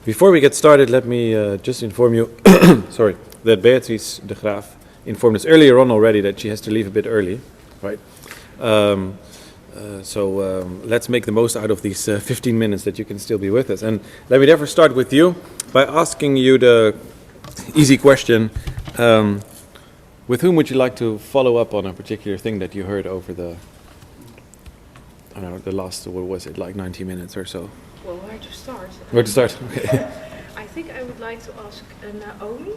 Before we get started, let me just inform you, sorry, that Beatrice de Graaf informed us earlier on already that she has to leave a bit early, right? So let's make the most out of these 15 minutes that you can still be with us. And let me therefore start with you by asking you the easy question. With whom would you like to follow up on a particular thing that you heard over the, I don't know, the last, what was it, like 90 minutes or so? Well, where to start? Where to start? Okay. I think I would like to ask Naomi.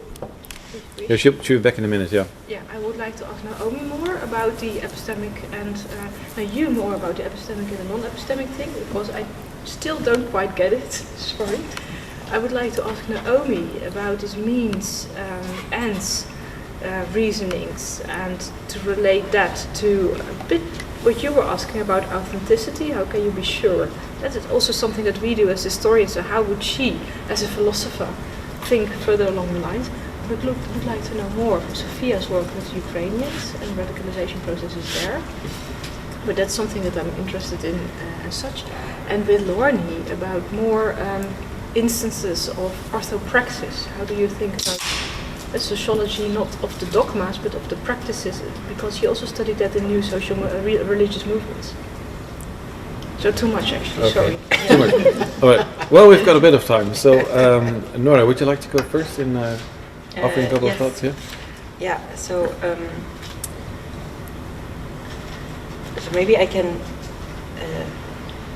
Yeah, she'll be back in a minute, yeah. Yeah, I would like to ask Naomi more about the epistemic and you more about the epistemic and the non-epistemic thing, because I still don't quite get it. Sorry. I would like to ask Naomi about this means, ends, reasonings, and to relate that to a bit what you were asking about authenticity. How can you be sure? That is also something that we do as historians. So how would she, as a philosopher, think further along the lines? But would like to know more from Sophia's work with Ukrainians and radicalization processes there. But that's something that I'm interested in as such. And with Lorne about more instances of orthopraxis. How do you think about a sociology not of the dogmas but of the practices? Because he also studied that in new social religious movements. So too much actually, okay. Sorry. Too much. All right. Well, we've got a bit of time. So, Nora, would you like to go first in offering a couple of thoughts here? Yeah, so maybe I can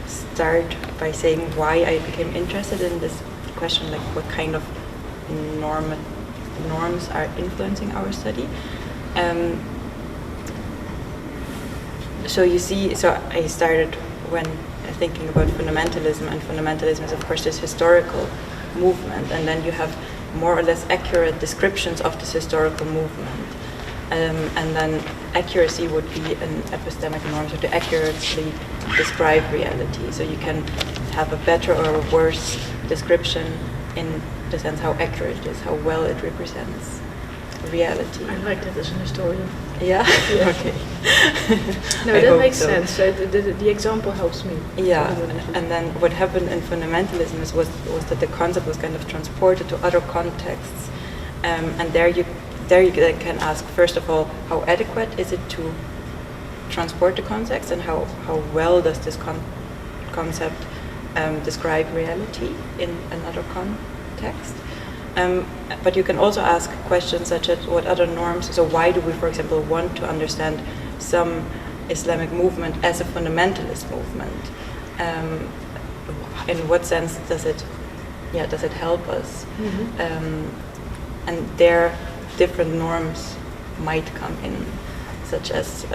start by saying why I became interested in this question, like what kind of norms are influencing our study. So you see, so I started when thinking about fundamentalism, and fundamentalism is of course this historical movement, and then you have more or less accurate descriptions of this historical movement. And then accuracy would be an epistemic norm, so to accurately describe reality. So you can have a better or a worse description in the sense how accurate it is, how well it represents reality. I like that as an historian. Yeah? Yeah. Okay. No, that makes sense. So the example helps me. Yeah, and then what happened in fundamentalism was that the concept was kind of transported to other contexts, and there you can ask, first of all, how adequate is it to transport the context, and how well does this concept describe reality in another context. But you can also ask questions such as what other norms, so why do we, for example, want to understand some Islamic movement as a fundamentalist movement? In what sense does it help us? Mm-hmm. And there different norms might come in, such as,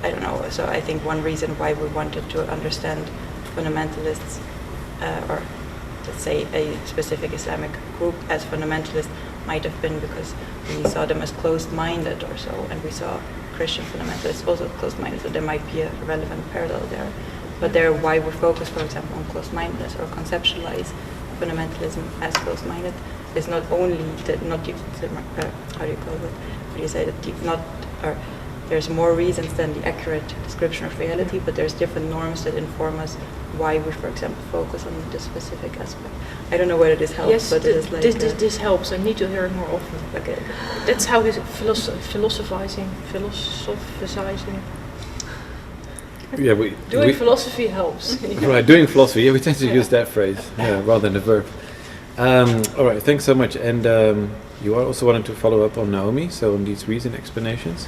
I don't know, so I think one reason why we wanted to understand fundamentalists, or let's say a specific Islamic group as fundamentalist, might have been because we saw them as closed-minded or so, and we saw Christian fundamentalists also closed-minded, so there might be a relevant parallel there. But there, why we focus, for example, on closed-mindedness or conceptualize fundamentalism as closed-minded is not only that there's more reasons than the accurate description of reality, but there's different norms that inform us why we, for example, focus on this specific aspect. I don't know whether this helps, yes, but it is like this helps. I need to hear it more often. Okay. That's how this philosophizing. Yeah, doing philosophy helps. Right, doing philosophy. Yeah, we tend to use that phrase rather than the verb. All right, thanks so much. And you also wanted to follow up on Naomi, so on these reason explanations.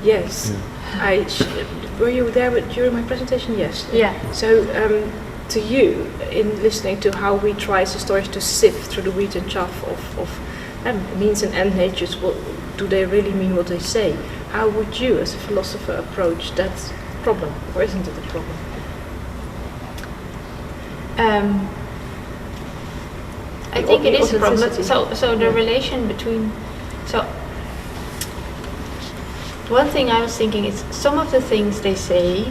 Yes, yeah. Were you there during my presentation? Yes. Yeah. So, to you, in listening to how we try as historians to sift through the wheat and chaff of means and end natures, do they really mean what they say? How would you, as a philosopher, approach that problem, or isn't it a problem? I think it is a problem. So the relation between one thing I was thinking is some of the things they say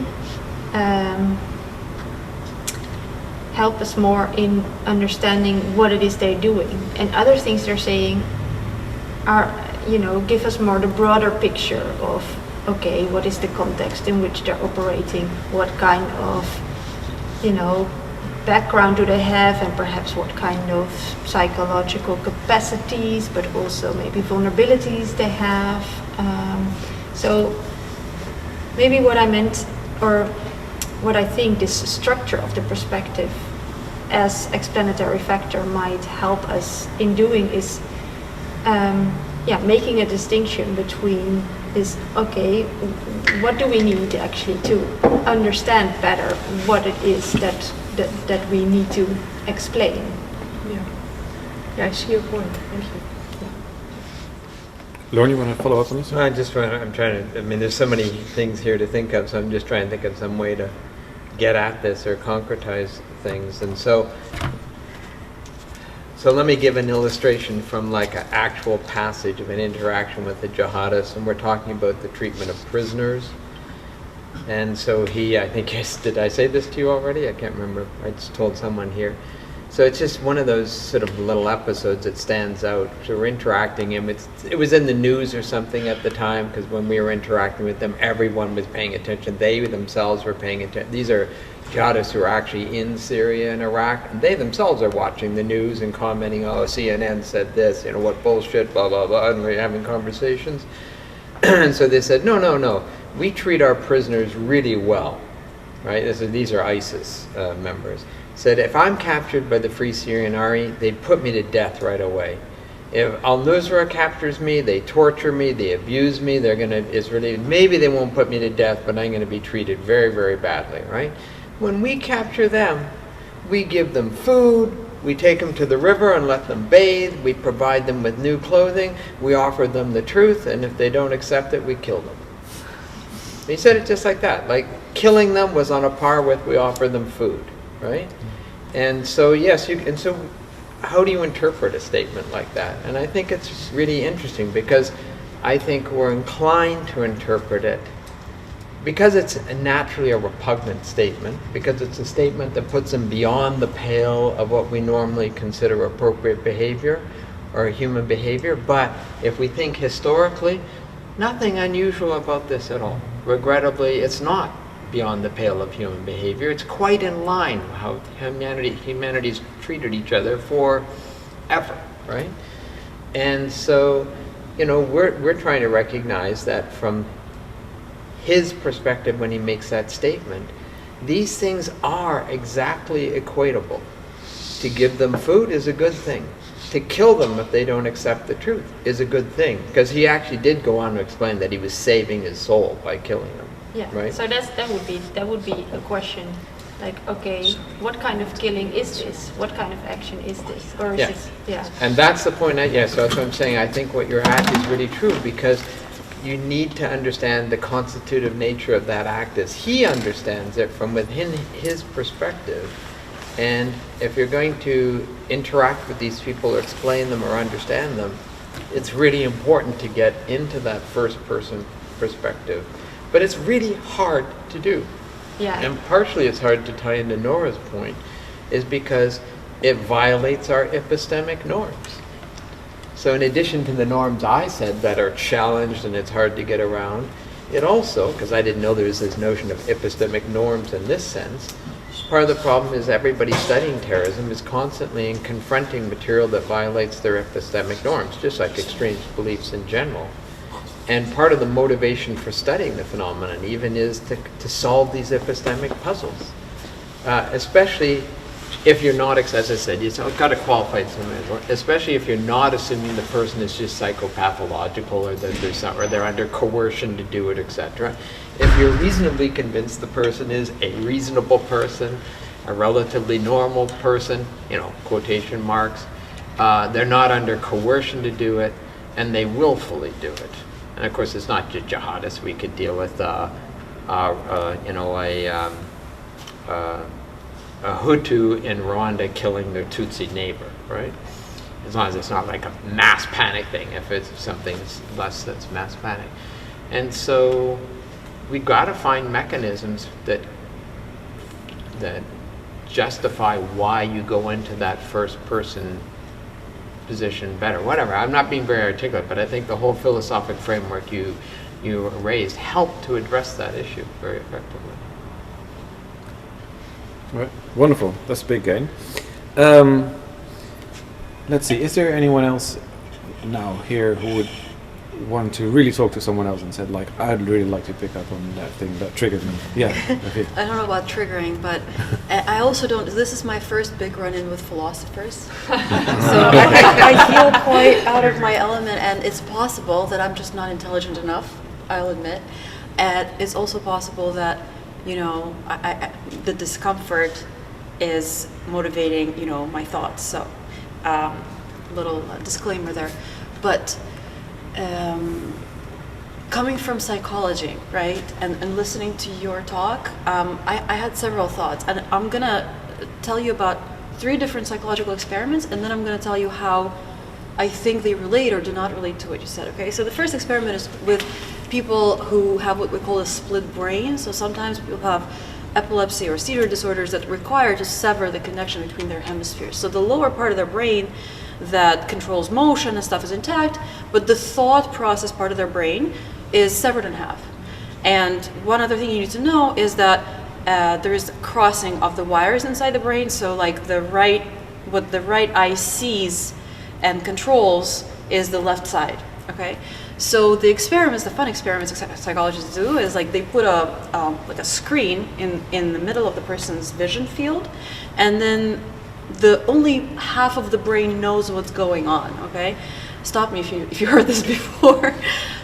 help us more in understanding what it is they're doing, and other things they're saying are, give us more the broader picture of, okay, what is the context in which they're operating, what kind of, background do they have, and perhaps what kind of psychological capacities, but also maybe vulnerabilities they have. So maybe what I meant, or what I think this structure of the perspective as explanatory factor might help us in doing is making a distinction between this, okay, what do we need actually to understand better what it is that we need to explain. Yeah, I see your point. Thank you. Lorne, you want to follow up on this? I'm trying to, I mean, there's so many things here to think of, so I'm just trying to think of some way to get at this or concretize things. And so let me give an illustration from like an actual passage of an interaction with the jihadist, and we're talking about the treatment of prisoners. And so I think, did I say this to you already? I can't remember. I just told someone here. So it's just one of those sort of little episodes that stands out. So we're interacting, and it was in the news or something at the time, because when we were interacting with them, everyone was paying attention. They themselves were paying attention. These are jihadists who are actually in Syria and Iraq, and they themselves are watching the news and commenting, oh, CNN said this, what bullshit, blah, blah, blah, and we're having conversations. And so they said, no, we treat our prisoners really well, right? These are ISIS members. Said, if I'm captured by the Free Syrian Army, they put me to death right away. If al-Nusra captures me, they torture me, they abuse me, maybe they won't put me to death, but I'm going to be treated very, very badly, right? When we capture them, we give them food, we take them to the river and let them bathe, we provide them with new clothing, we offer them the truth, and if they don't accept it, we kill them. He said it just like that, like killing them was on a par with we offer them food, right? And so, yes, so how do you interpret a statement like that? And I think it's really interesting, because I think we're inclined to interpret it because it's naturally a repugnant statement, because it's a statement that puts them beyond the pale of what we normally consider appropriate behavior or human behavior. But if we think historically, nothing unusual about this at all. Regrettably, it's not beyond the pale of human behavior. It's quite in line with how humanity's treated each other forever, right? And so, we're trying to recognize that from his perspective when he makes that statement, these things are exactly equatable. To give them food is a good thing. To kill them if they don't accept the truth is a good thing, because he actually did go on to explain that he was saving his soul by killing them. Yeah. Right? So that would be a question, like, okay, what kind of killing is this? What kind of action is this? Or is this? Yeah. And that's the point. So that's what I'm saying. I think what you're at is really true, because you need to understand the constitutive nature of that act as he understands it from within his perspective. And if you're going to interact with these people or explain them or understand them, it's really important to get into that first person perspective. But it's really hard to do. Yeah. And partially it's hard to tie into Nora's point, is because it violates our epistemic norms. So in addition to the norms I said that are challenged and it's hard to get around, it also, because I didn't know there was this notion of epistemic norms in this sense, part of the problem is everybody studying terrorism is constantly confronting material that violates their epistemic norms, just like extremist beliefs in general. And part of the motivation for studying the phenomenon even is to solve these epistemic puzzles, especially if you're not, as I said, you've got to qualify it somewhere, especially if you're not assuming the person is just psychopathological or that they're under coercion to do it, etc. If you're reasonably convinced the person is a reasonable person, a relatively normal person, quotation marks, they're not under coercion to do it, and they willfully do it. And of course, it's not just jihadists. We could deal with, a Hutu in Rwanda killing their Tutsi neighbor, right? As long as it's not like a mass panic thing. If it's something less that's mass panic, and so we've got to find mechanisms that justify why you go into that first person position better. Whatever. I'm not being very articulate, but I think the whole philosophic framework you raised helped to address that issue very effectively. Right. Wonderful. That's a big gain. Let's see. Is there anyone else now here who would want to really talk to someone else and said, like, I'd really like to pick up on that thing that triggered me? Yeah. Okay. I don't know about triggering, but I also don't. This is my first big run-in with philosophers, so I feel quite out of my element, and it's possible that I'm just not intelligent enough. I'll admit, and it's also possible that, you know, the discomfort is motivating, you know, my thoughts. So, little disclaimer there, but. Coming from psychology, right, and listening to your talk, I had several thoughts, and I'm gonna tell you about 3 different psychological experiments, and then I'm gonna tell you how I think they relate or do not relate to what you said, okay? So the first experiment is with people who have what we call a split brain. So sometimes people have epilepsy or seizure disorders that require to sever the connection between their hemispheres. So the lower part of their brain that controls motion and stuff is intact, but the thought process part of their brain is severed in half. And one other thing you need to know is that there is crossing of the wires inside the brain. So like what the right eye sees and controls is the left side, okay? So the experiments, the fun experiments psychologists do is like they put a screen in the middle of the person's vision field, and then the only half of the brain knows what's going on, okay? Stop me if you heard this before.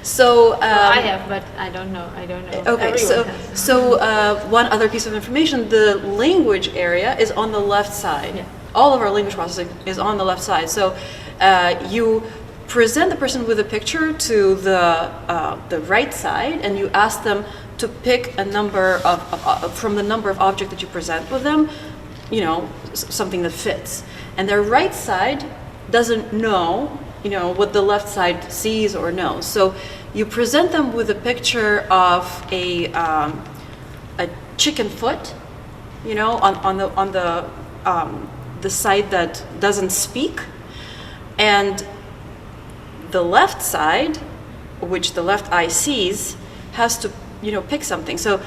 So I have, but I don't know. Okay, so one other piece of information: the language area is on the left side. Yeah. All of our language processing is on the left side. So you present the person with a picture to the right side, and you ask them to pick a number from the number of objects that you present with them, you know, something that fits. And their right side doesn't know, you know, what the left side sees or knows. So you present them with a picture of a chicken foot, you know, on the side that doesn't speak, and the left side, which the left eye sees, has to, you know, pick something. So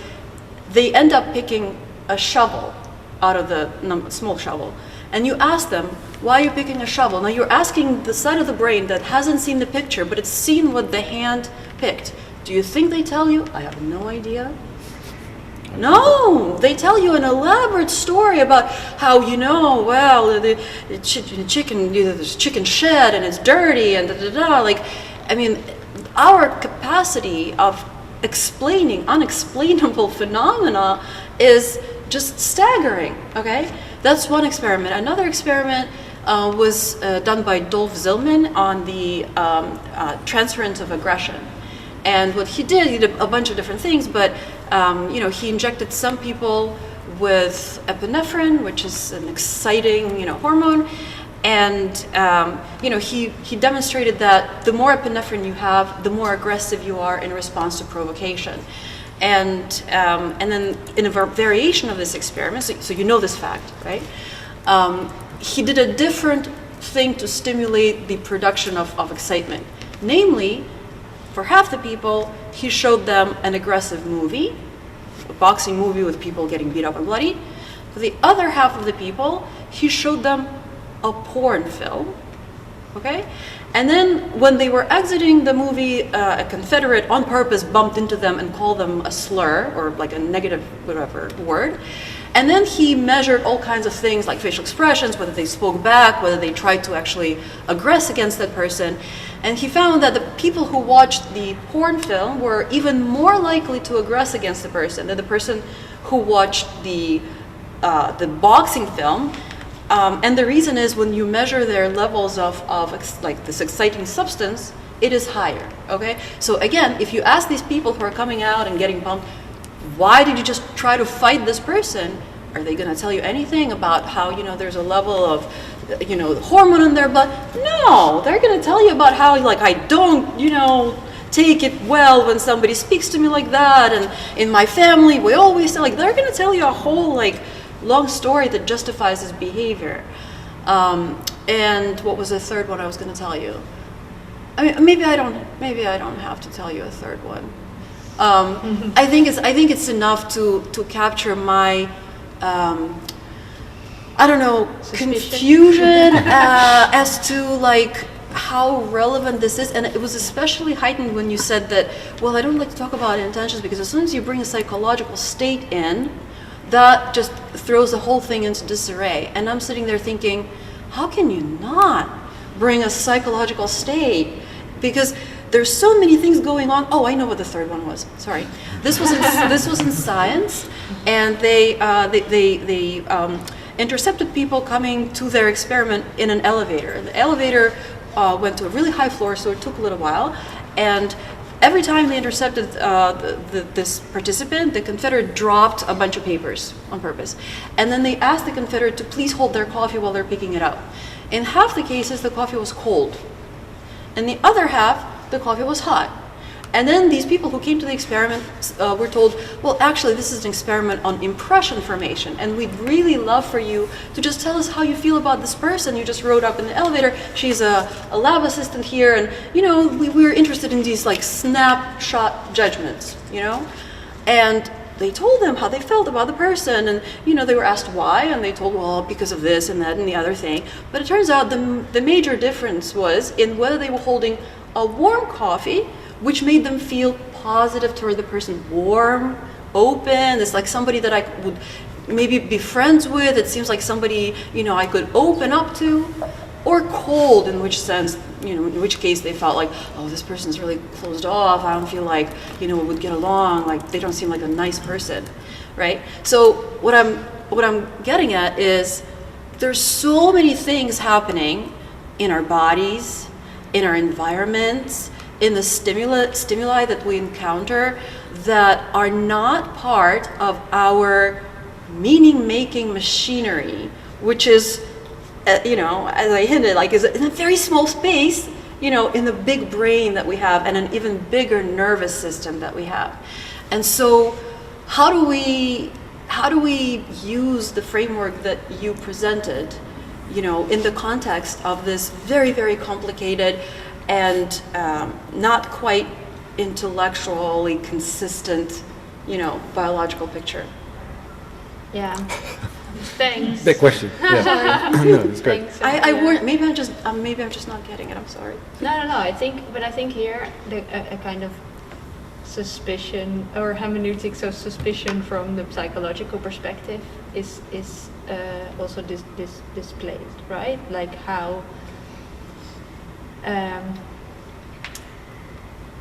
they end up picking a shovel out of the small shovel. And you ask them, why are you picking a shovel? Now you're asking the side of the brain that hasn't seen the picture, but it's seen what the hand picked. Do you think they tell you? I have no idea. No, they tell you an elaborate story about how, you know, well, the chicken, you know, there's chicken shed and it's dirty and da-da-da. Like, I mean, our capacity of explaining unexplainable phenomena is just staggering, okay? That's one experiment. Another experiment was done by Dolph Zillman on the transference of aggression. And what he did a bunch of different things, but you know, he injected some people with epinephrine, which is an exciting, you know, hormone, and you know, he demonstrated that the more epinephrine you have, the more aggressive you are in response to provocation. And then in a variation of this experiment, so you know this fact, right? He did a different thing to stimulate the production of excitement. Namely, for half the people, he showed them an aggressive movie, a boxing movie with people getting beat up and bloody. For the other half of the people, he showed them a porn film, okay? And then when they were exiting the movie, a Confederate on purpose bumped into them and called them a slur or like a negative whatever word. And then he measured all kinds of things like facial expressions, whether they spoke back, whether they tried to actually aggress against that person. And he found that the people who watched the porn film were even more likely to aggress against the person than the person who watched the boxing film. And the reason is when you measure their levels of like this exciting substance, it is higher, okay? So again, if you ask these people who are coming out and getting bumped, why did you just try to fight this person? Are they gonna tell you anything about how, you know, there's a level of, you know, the hormone in their blood? No, they're gonna tell you about how, like, I don't, you know, take it well when somebody speaks to me like that, and in my family, we always say, like, they're gonna tell you a whole, like, long story that justifies his behavior. And what was the third one I was going to tell you? I mean, maybe I don't have to tell you a third one. I think it's enough to capture my I don't know, confusion as to like how relevant this is. And it was especially heightened when you said that, well, I don't like to talk about intentions because as soon as you bring a psychological state in, that just throws the whole thing into disarray. And I'm sitting there thinking, how can you not bring a psychological state? Because there's so many things going on. Oh, I know what the third one was. Sorry, this was in science, and they intercepted people coming to their experiment in an elevator. The elevator went to a really high floor, so it took a little while, and every time they intercepted this participant, the Confederate dropped a bunch of papers on purpose. And then they asked the Confederate to please hold their coffee while they're picking it up. In half the cases, the coffee was cold. In the other half, the coffee was hot. And then these people who came to the experiment were told, well, actually, this is an experiment on impression formation, and we'd really love for you to just tell us how you feel about this person you just rode up in the elevator. She's a lab assistant here, and, you know, we were interested in these, like, snapshot judgments, you know? And they told them how they felt about the person, and, you know, they were asked why, and they told, well, because of this and that and the other thing. But it turns out the major difference was in whether they were holding a warm coffee, which made them feel positive toward the person, warm, open. It's like somebody that I would maybe be friends with. It seems like somebody, you know, I could open up to. Or cold, in which sense, you know, in which case they felt like, oh, this person's really closed off. I don't feel like, you know, we would get along. Like, they don't seem like a nice person, right? So what I'm getting at is there's so many things happening in our bodies, in our environments, in the stimuli that we encounter that are not part of our meaning-making machinery, which is, you know, as I hinted, like is in a very small space, you know, in the big brain that we have and an even bigger nervous system that we have. And so how do we use the framework that you presented, you know, in the context of this very, very complicated and not quite intellectually consistent, you know, biological picture? Yeah. Thanks. Big question. Yeah. No, it's great. Thanks. I warned. Maybe I'm just not getting it. I'm sorry. No. I think here a kind of suspicion or hermeneutics of suspicion from the psychological perspective is also displayed, right? Like how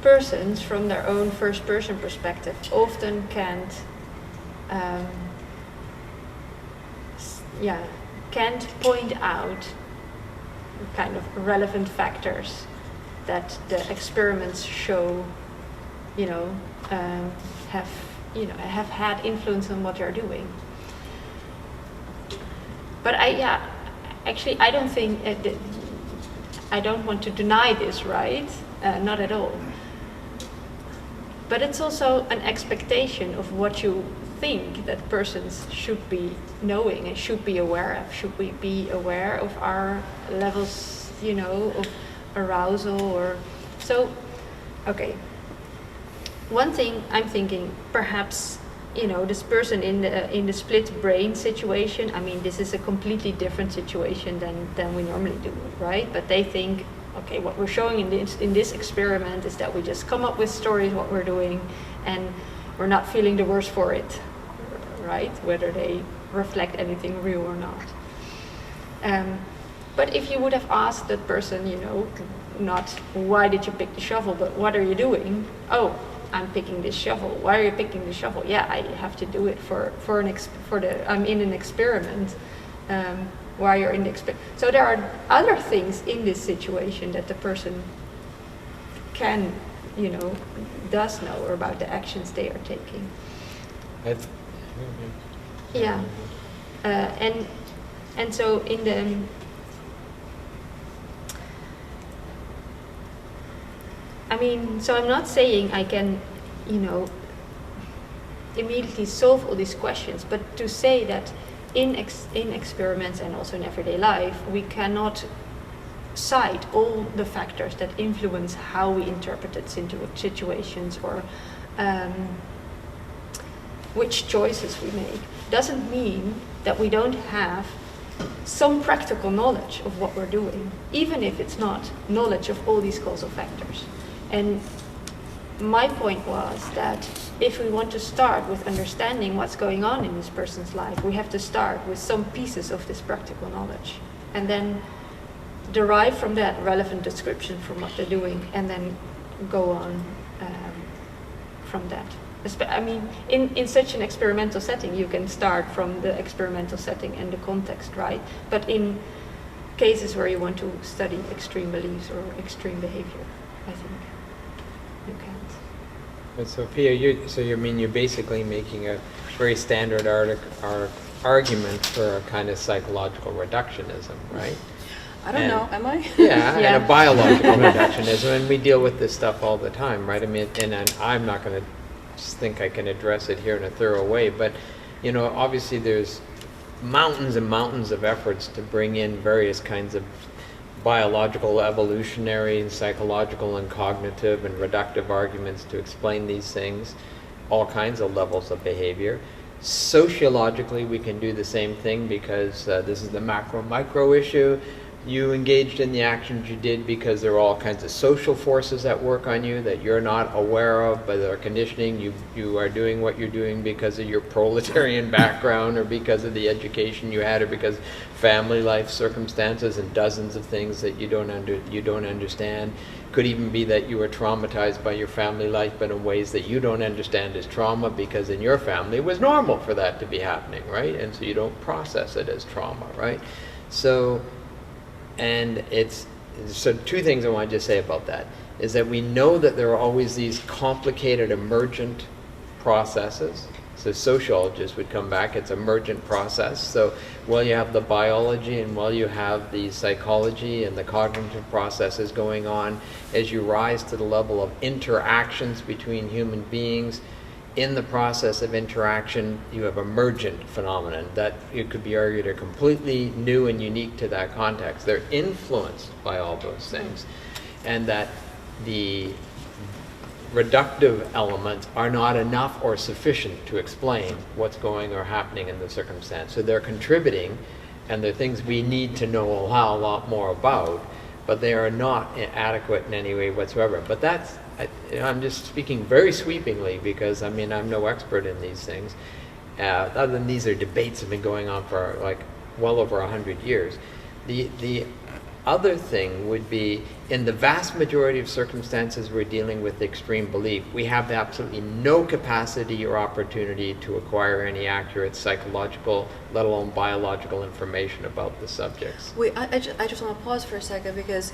persons from their own first-person perspective often can't point out kind of relevant factors that the experiments show, you know, have had influence on what they're doing. But I don't think I don't want to deny this, right? Not at all. But it's also an expectation of what you think that persons should be knowing and should be aware of. Should we be aware of our levels, you know, of arousal or so? Okay. One thing I'm thinking, perhaps, you know, this person in the split brain situation. I mean, this is a completely different situation than we normally do, right? But they think, okay, what we're showing in this experiment is that we just come up with stories what we're doing, and we're not feeling the worse for it, right? Whether they reflect anything real or not. But if you would have asked that person, you know, not why did you pick the shovel, but what are you doing? Oh, I'm picking this shovel. Why are you picking the shovel? Yeah, I have to do it I'm in an experiment. Why you're in the experiment. So there are other things in this situation that the person can, you know, does know about the actions they are taking. Yeah, and so in the so I'm not saying I can, you know, immediately solve all these questions, but to say that in experiments and also in everyday life, we cannot cite all the factors that influence how we interpret situations or which choices we make, doesn't mean that we don't have some practical knowledge of what we're doing, even if it's not knowledge of all these causal factors. And my point was that if we want to start with understanding what's going on in this person's life, we have to start with some pieces of this practical knowledge and then derive from that relevant description from what they're doing and then go on from that. I mean, in such an experimental setting, you can start from the experimental setting and the context, right? But in cases where you want to study extreme beliefs or extreme behavior, I think you can't. But Sophia, you're basically making a very standard argument for a kind of psychological reductionism, right? I don't know, am I? Yeah, and a biological reductionism, and we deal with this stuff all the time, right? I mean, and I'm not going to think I can address it here in a thorough way, but you know, obviously there's mountains and mountains of efforts to bring in various kinds of biological, evolutionary, and psychological, and cognitive, and reductive arguments to explain these things, all kinds of levels of behavior. Sociologically, we can do the same thing because this is the macro-micro issue. You engaged in the actions you did because there are all kinds of social forces at work on you that you're not aware of by their conditioning. You are doing what you're doing because of your proletarian background or because of the education you had or because family life circumstances and dozens of things that you don't understand. Could even be that you were traumatized by your family life, but in ways that you don't understand as trauma because in your family it was normal for that to be happening, right? And so you don't process it as trauma, right? So two things I want to just say about that is that we know that there are always these complicated emergent processes. So sociologists would come back, it's emergent process. So while you have the biology and while you have the psychology and the cognitive processes going on, as you rise to the level of interactions between human beings, in the process of interaction, you have emergent phenomenon that it could be argued are completely new and unique to that context. They're influenced by all those things, and that the reductive elements are not enough or sufficient to explain what's going or happening in the circumstance. So they're contributing, and they're things we need to know a lot more about, but they are not adequate in any way whatsoever. But that's, I'm just speaking very sweepingly because, I mean, I'm no expert in these things. Other than these are debates that have been going on for like well over 100 years. The other thing would be, in the vast majority of circumstances we're dealing with extreme belief, we have absolutely no capacity or opportunity to acquire any accurate psychological, let alone biological information about the subjects. Wait, I just want to pause for a second because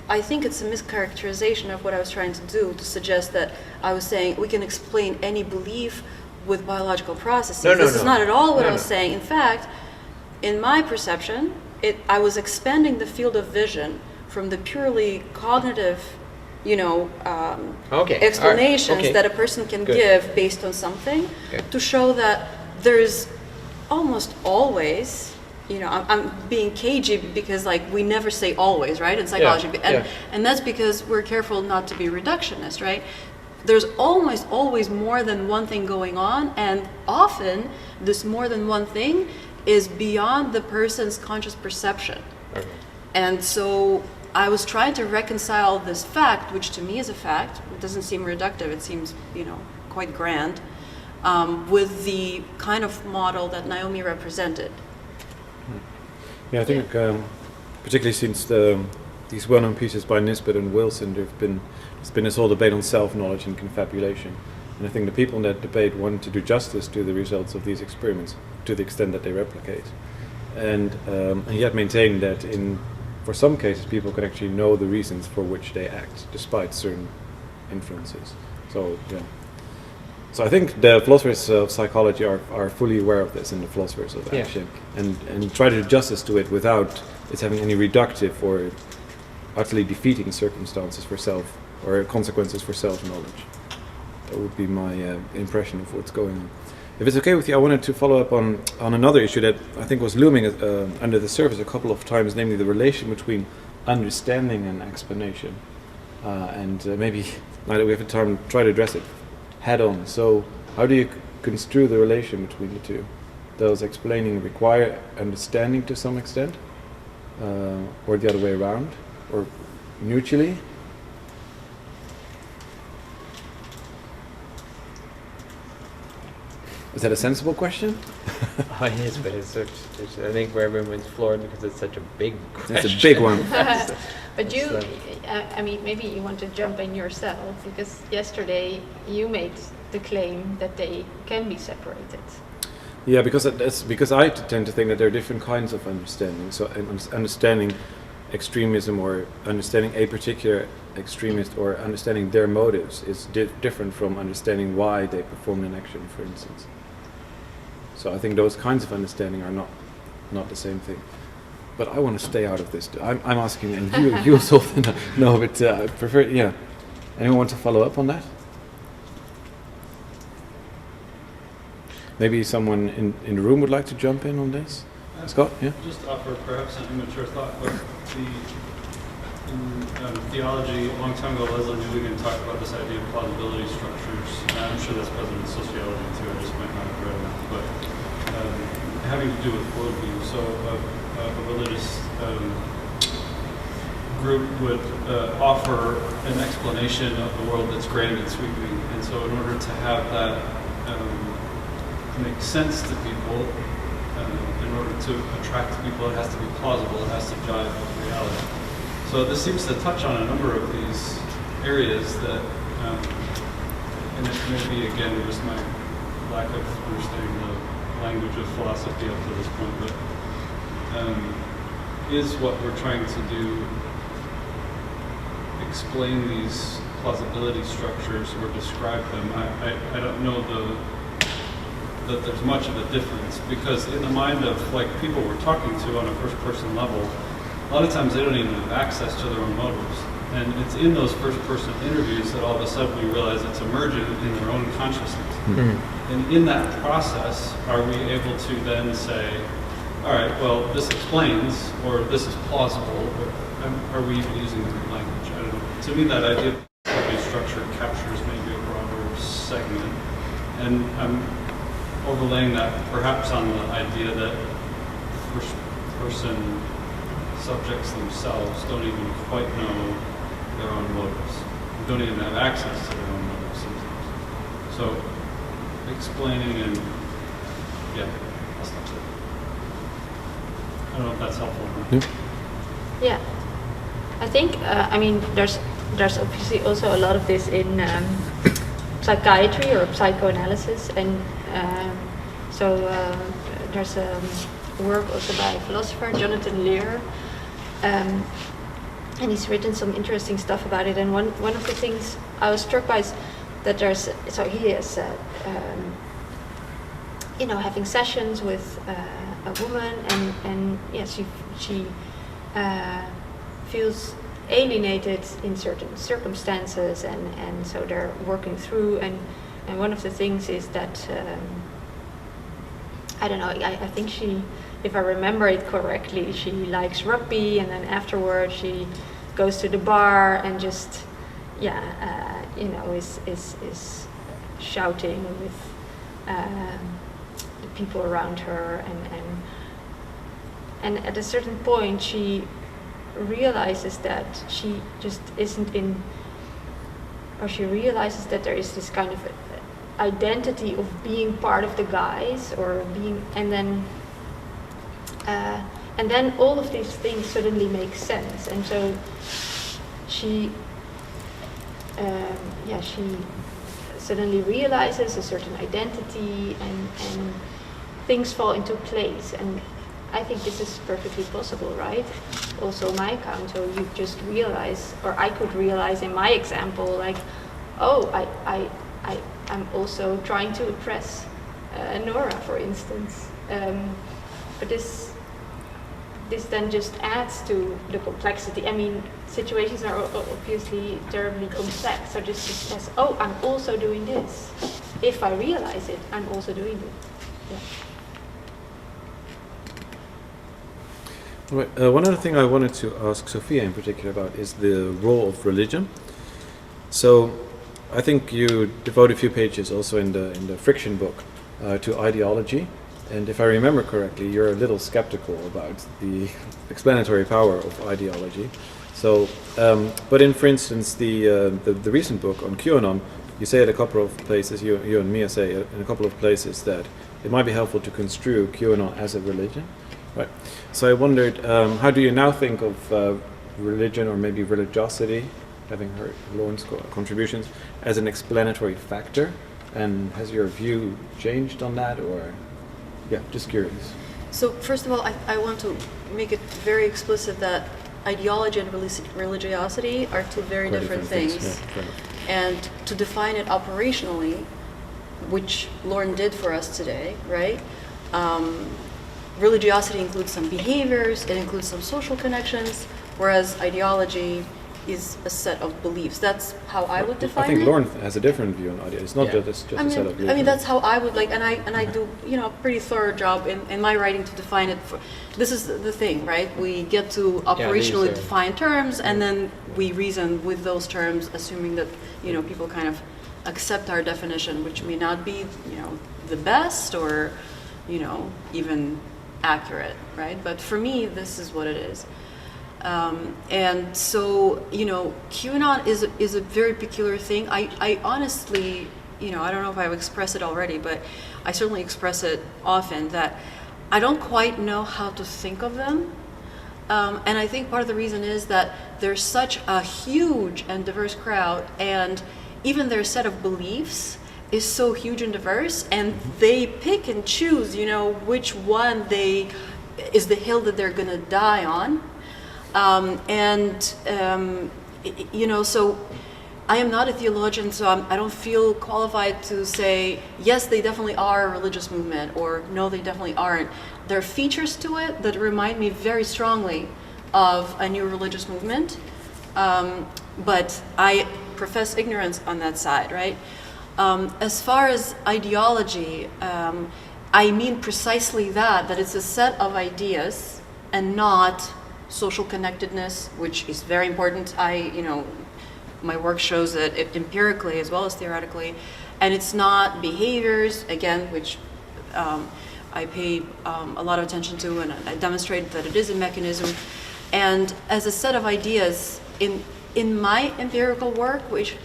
I think it's a mischaracterization of what I was trying to do to suggest that I was saying we can explain any belief with biological processes. This is not at all what I was saying. In fact, in my perception, I was expanding the field of vision from the purely cognitive, explanations that a person can give based on something to show that there's almost always, I'm being cagey because we never say always, right, in psychology. And that's because we're careful not to be reductionist, right? There's almost always more than one thing going on, and often this more than one thing is beyond the person's conscious perception. And so I was trying to reconcile this fact, which to me is a fact, it doesn't seem reductive, it seems, quite grand, with the kind of model that Naomi represented. Yeah, I think particularly since these well-known pieces by Nisbet and Wilson, there's been this whole debate on self-knowledge and confabulation. And I think the people in that debate want to do justice to the results of these experiments to the extent that they replicate. And yet maintain that for some cases people can actually know the reasons for which they act despite certain influences. So I think the philosophers of psychology are fully aware of this, and the philosophers of action, and try to do justice to it without it having any reductive or utterly defeating circumstances for self or consequences for self-knowledge. That would be my impression of what's going on. If it's okay with you, I wanted to follow up on another issue that I think was looming under the surface a couple of times, namely the relation between understanding and explanation. And maybe, now that we have the time, try to address it head on. So how do you construe the relation between the two? Does explaining require understanding to some extent, or the other way around, or mutually? Is that a sensible question? Oh, it is, but it's I think where everyone's floored because it's such a big question. It's a big one. But you, So- I mean, maybe you want to jump in yourself, because yesterday you made the claim that they can be separated. Yeah, because I tend to think that there are different kinds of understanding. So understanding extremism, or understanding a particular extremist, or understanding their motives is different from understanding why they performed an action, for instance. So I think those kinds of understanding are not the same thing. But I want to stay out of this. I'm asking, and you solve the no, but I prefer. Yeah. Anyone want to follow up on that? Maybe someone in the room would like to jump in on this. Scott, yeah. Just offer perhaps an immature thought, but in theology, a long time ago, Leslie Newbigin talked about this idea of plausibility structures. And I'm sure that's present in sociology too. I just might not have read enough, but having to do with worldview. So a religious group would offer an explanation of the world that's grand and sweeping, and so in order to have that make sense to people, in order to attract people, it has to be plausible, it has to jive with reality. So this seems to touch on a number of these areas that, and it may be, again, just my lack of understanding the language of philosophy up to this point, but is what we're trying to do explain these plausibility structures or describe them? I don't know that there's much of a difference, because in the mind of like people we're talking to on a first person level, a lot of times they don't even have access to their own motives. And it's in those first person interviews that all of a sudden we realize it's emergent in their own consciousness. Mm-hmm. And in that process, are we able to then say, all right, well, this explains, or this is plausible, or are we even using the right language? I don't know. To me, that idea of plausibility structure captures maybe a broader segment. And I'm overlaying that perhaps on the idea that first person subjects themselves don't even quite know their own motives, don't even have access to their own motives sometimes. So explaining and I'll stop there. I don't know if that's helpful or not. Yeah, I think I mean there's obviously also a lot of this in psychiatry or psychoanalysis, and there's work also by a philosopher, Jonathan Lear, and he's written some interesting stuff about it. And one of the things I was struck by is that he is having sessions with a woman, and she feels alienated in certain circumstances, and so they're working through, and one of the things is that I don't know, I think she, if I remember it correctly, she likes rugby, and then afterwards she goes to the bar and just is shouting with the people around her, and at a certain point she realizes that she just isn't in, or she realizes that there is this kind of identity of being part of the guys, or being, and then all of these things suddenly make sense, and so she suddenly realizes a certain identity, and things fall into place. And I think this is perfectly possible, right? Also my account, so you just realize, or I could realize in my example, like, oh, I'm also trying to oppress Nora, for instance. But this then just adds to the complexity. I mean, situations are obviously terribly complex, so this just says, oh, I'm also doing this. If I realize it, I'm also doing it. Yeah. Right. One other thing I wanted to ask Sophia in particular about is the role of religion. So I think you devote a few pages also in the Friction book to ideology, and if I remember correctly, you're a little skeptical about the explanatory power of ideology. So, but in, for instance, the recent book on QAnon, you say at a couple of places, you and Mia say in a couple of places that it might be helpful to construe QAnon as a religion, right? So I wondered, how do you now think of religion, or maybe religiosity, having heard Lorne's contributions, as an explanatory factor? And has your view changed on that, or, yeah, just curious. So first of all, I want to make it very explicit that ideology and religiosity are two very different things. Yeah, and to define it operationally, which Lorne did for us today, right? Religiosity includes some behaviors, it includes some social connections, whereas ideology is a set of beliefs. That's how I would define it. I think Lorne has a different view on ideology. It's not just a set of beliefs. I mean, that's how I would like, and I do, a pretty thorough job in my writing to define it. This is the thing, right? We get to operationally define terms, and then we reason with those terms, assuming that, people kind of accept our definition, which may not be, the best or, even accurate, right? But for me, this is what it is. And so, QAnon is a very peculiar thing. I honestly, I don't know if I've expressed it already, but I certainly express it often, that I don't quite know how to think of them. And I think part of the reason is that there's such a huge and diverse crowd, and even their set of beliefs is so huge and diverse, and they pick and choose, which one is the hill that they're gonna die on. So I am not a theologian, so I don't feel qualified to say, yes, they definitely are a religious movement, or no, they definitely aren't. There are features to it that remind me very strongly of a new religious movement, but I profess ignorance on that side, right? As far as ideology, I mean precisely that it's a set of ideas and not social connectedness, which is very important. My work shows that empirically as well as theoretically, and it's not behaviors, again, which I pay a lot of attention to, and I demonstrate that it is a mechanism. And as a set of ideas, in my empirical work, which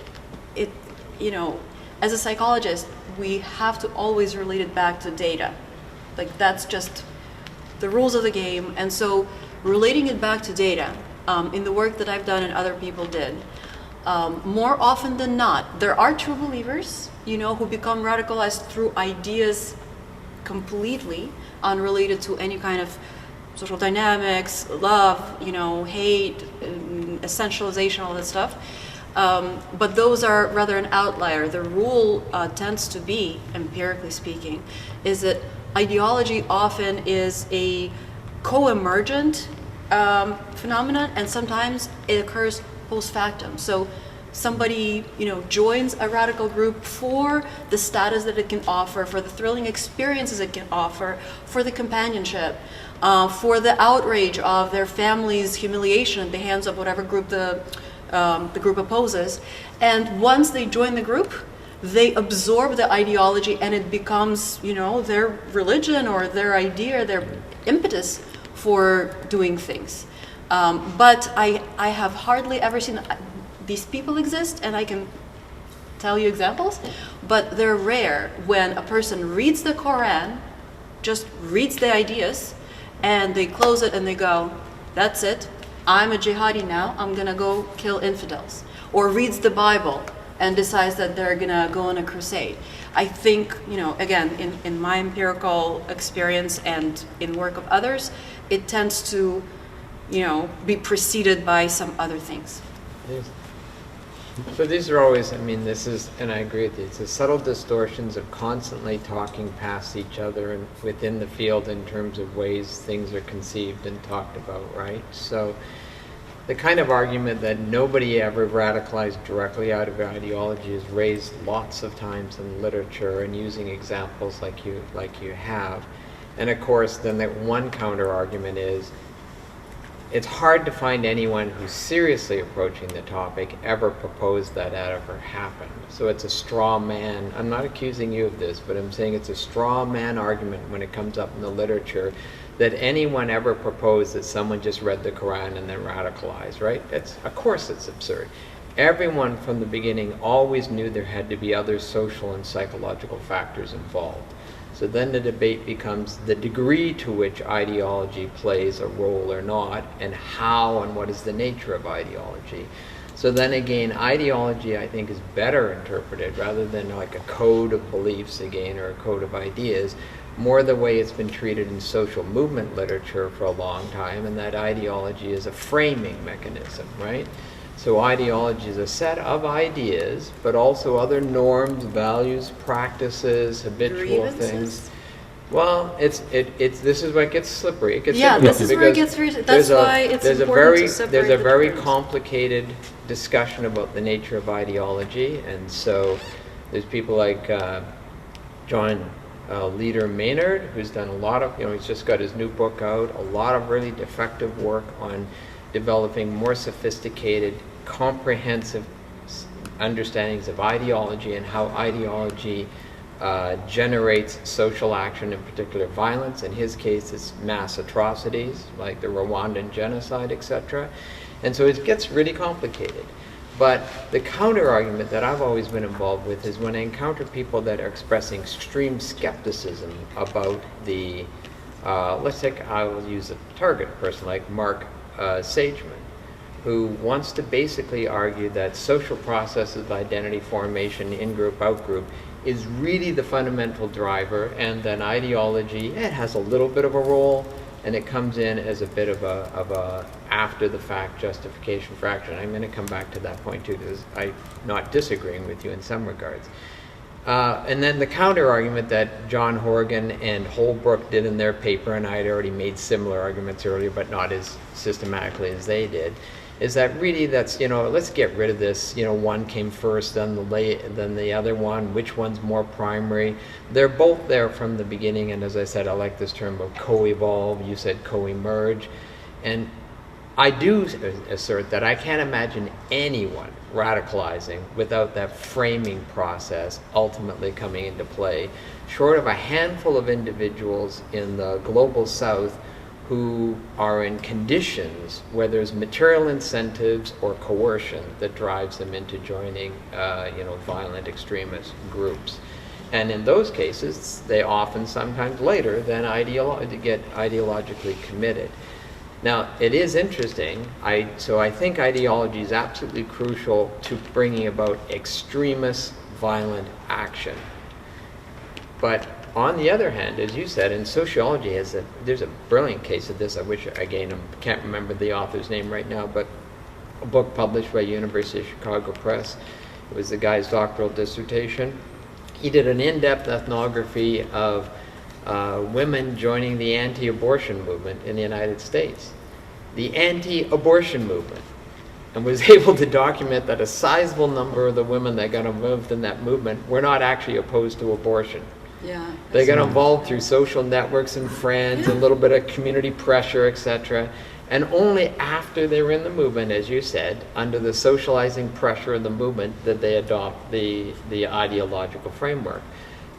as a psychologist, we have to always relate it back to data. Like, that's just the rules of the game. And so relating it back to data, in the work that I've done and other people did, more often than not, there are true believers, who become radicalized through ideas completely unrelated to any kind of social dynamics, love, hate, essentialization, all that stuff. But those are rather an outlier. The rule tends to be, empirically speaking, is that ideology often is a co-emergent phenomenon, and sometimes it occurs post factum. So somebody, joins a radical group for the status that it can offer, for the thrilling experiences it can offer, for the companionship, for the outrage of their family's humiliation at the hands of whatever group the group opposes. And once they join the group, they absorb the ideology, and it becomes, their religion or their idea, their impetus for doing things. But I have hardly ever seen, these people exist, and I can tell you examples, but they're rare when a person reads the Quran, just reads the ideas, and they close it and they go, that's it, I'm a jihadi now, I'm gonna go kill infidels. Or reads the Bible and decides that they're gonna go on a crusade. I think, again, in my empirical experience and in work of others, it tends to, be preceded by some other things. So these are always, this is, and I agree with you, it's the subtle distortions of constantly talking past each other and within the field in terms of ways things are conceived and talked about, right? So the kind of argument that nobody ever radicalized directly out of ideology is raised lots of times in literature and using examples like you have. And of course, then that one counter argument is, it's hard to find anyone who's seriously approaching the topic ever proposed that ever happened. So it's a straw man. I'm not accusing you of this, but I'm saying it's a straw man argument when it comes up in the literature that anyone ever proposed that someone just read the Quran and then radicalized, right? Of course it's absurd. Everyone from the beginning always knew there had to be other social and psychological factors involved. So then the debate becomes the degree to which ideology plays a role or not, and how and what is the nature of ideology. So then again, ideology, I think, is better interpreted rather than like a code of beliefs again, or a code of ideas, more the way it's been treated in social movement literature for a long time, and that ideology is a framing mechanism, right? So ideology is a set of ideas, but also other norms, values, practices, habitual things. Well, this is where it gets slippery. It gets this is where it gets very. That's why it's important to separate. There's a very terms. Complicated discussion about the nature of ideology, and so there's people like John Leader Maynard, who's done a lot of, he's just got his new book out, a lot of really effective work on developing more sophisticated, comprehensive understandings of ideology and how ideology generates social action, in particular violence. In his case, it's mass atrocities like the Rwandan genocide, etc. And so it gets really complicated. But the counter argument that I've always been involved with is when I encounter people that are expressing extreme skepticism about the, I will use a target person like Mark Sageman, who wants to basically argue that social processes of identity formation, in-group, out-group, is really the fundamental driver, and then ideology, it has a little bit of a role, and it comes in as a bit of a after-the-fact justification for action. I'm going to come back to that point too, because I'm not disagreeing with you in some regards. And then the counter-argument that John Horgan and Holbrook did in their paper, and I had already made similar arguments earlier, but not as systematically as they did, is that really that's, let's get rid of this, one came first, then the other one, which one's more primary. They're both there from the beginning, and as I said, I like this term of co-evolve, you said co-emerge. And I do assert that I can't imagine anyone radicalizing without that framing process ultimately coming into play, short of a handful of individuals in the global south who are in conditions where there's material incentives or coercion that drives them into joining, violent extremist groups. And in those cases, they often, sometimes later, then get ideologically committed. Now, it is interesting. So I think ideology is absolutely crucial to bringing about extremist, violent action. But on the other hand, as you said, in sociology, there's a brilliant case of this. I wish, again, I can't remember the author's name right now, but a book published by University of Chicago Press. It was the guy's doctoral dissertation. He did an in-depth ethnography of women joining the anti-abortion movement in the United States. The anti-abortion movement. And was able to document that a sizable number of the women that got involved in that movement were not actually opposed to abortion. Yeah, they got involved through social networks and friends, a little bit of community pressure, etc. And only after they were in the movement, as you said, under the socializing pressure of the movement, did they adopt the ideological framework.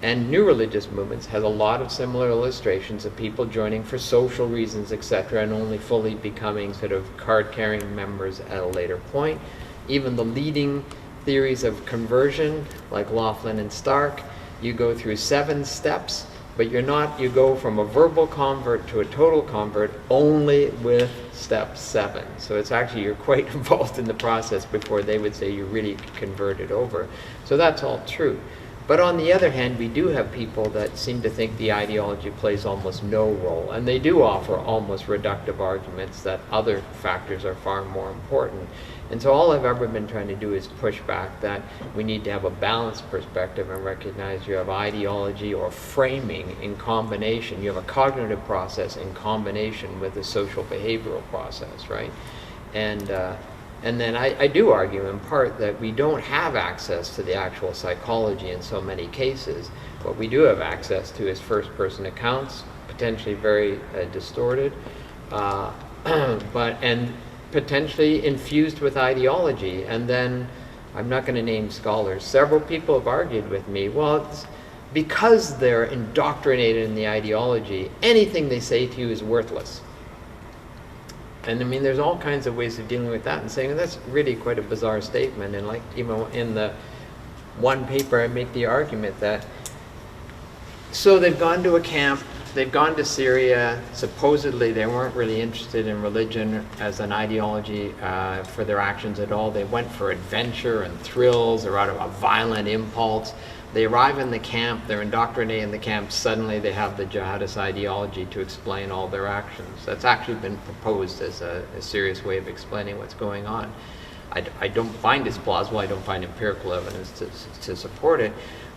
And new religious movements has a lot of similar illustrations of people joining for social reasons, etc., and only fully becoming sort of card-carrying members at a later point. Even the leading theories of conversion, like Laughlin and Stark, you go through 7 steps, but you go from a verbal convert to a total convert only with step 7. So it's actually, you're quite involved in the process before they would say you really converted over. So that's all true. But on the other hand, we do have people that seem to think the ideology plays almost no role, and they do offer almost reductive arguments that other factors are far more important. And so all I've ever been trying to do is push back that we need to have a balanced perspective and recognize you have ideology or framing in combination. You have a cognitive process in combination with a social behavioral process, right? And then I do argue in part that we don't have access to the actual psychology in so many cases. What we do have access to is first-person accounts, potentially very distorted. and potentially infused with ideology. And then, I'm not going to name scholars, several people have argued with me, well, it's because they're indoctrinated in the ideology, anything they say to you is worthless. And I mean, there's all kinds of ways of dealing with that and saying that's really quite a bizarre statement. And like, even in the one paper, I make the argument that, so they've gone to a camp, they've gone to Syria, supposedly they weren't really interested in religion as an ideology for their actions at all. They went for adventure and thrills or out of a violent impulse. They arrive in the camp, they're indoctrinated in the camp, suddenly they have the jihadist ideology to explain all their actions. That's actually been proposed as a serious way of explaining what's going on. I don't find this plausible, I don't find empirical evidence to support it.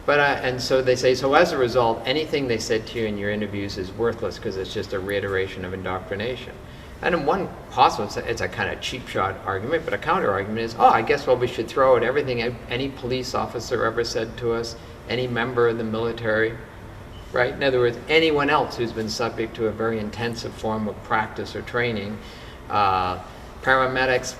But, and so they say, so as a result, anything they said to you in your interviews is worthless because it's just a reiteration of indoctrination. And in one possible, it's a kind of cheap shot argument, but a counter argument is, oh, I guess, well, we should throw out everything any police officer ever said to us, any member of the military, right? In other words, anyone else who's been subject to a very intensive form of practice or training, paramedics,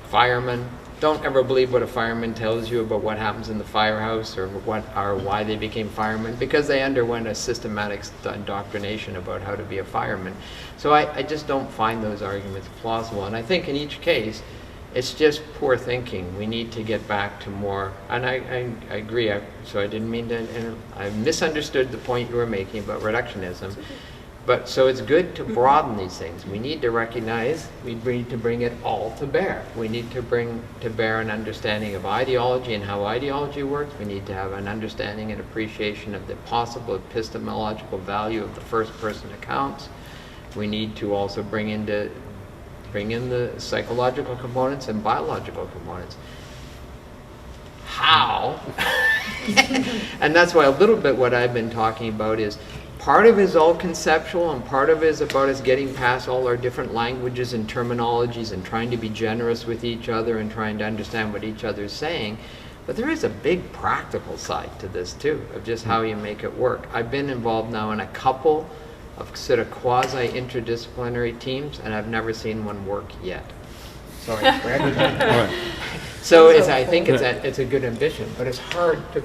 firemen, don't ever believe what a fireman tells you about what happens in the firehouse or why they became firemen, because they underwent a systematic indoctrination about how to be a fireman. So I just don't find those arguments plausible. And I think in each case, it's just poor thinking. We need to get back to more, and I agree, so I didn't mean to, I misunderstood the point you were making about reductionism. But so it's good to broaden these things. We need to recognize, we need to bring it all to bear. We need to bring to bear an understanding of ideology and how ideology works. We need to have an understanding and appreciation of the possible epistemological value of the first person accounts. We need to also bring in the psychological components and biological components. How? And that's why a little bit what I've been talking about is part of it is all conceptual and part of it is about us getting past all our different languages and terminologies and trying to be generous with each other and trying to understand what each other is saying. But there is a big practical side to this too, of just how you make it work. I've been involved now in a couple of sort of quasi-interdisciplinary teams, and I've never seen one work yet. Sorry, Greg. So I think it's a good ambition, but it's hard to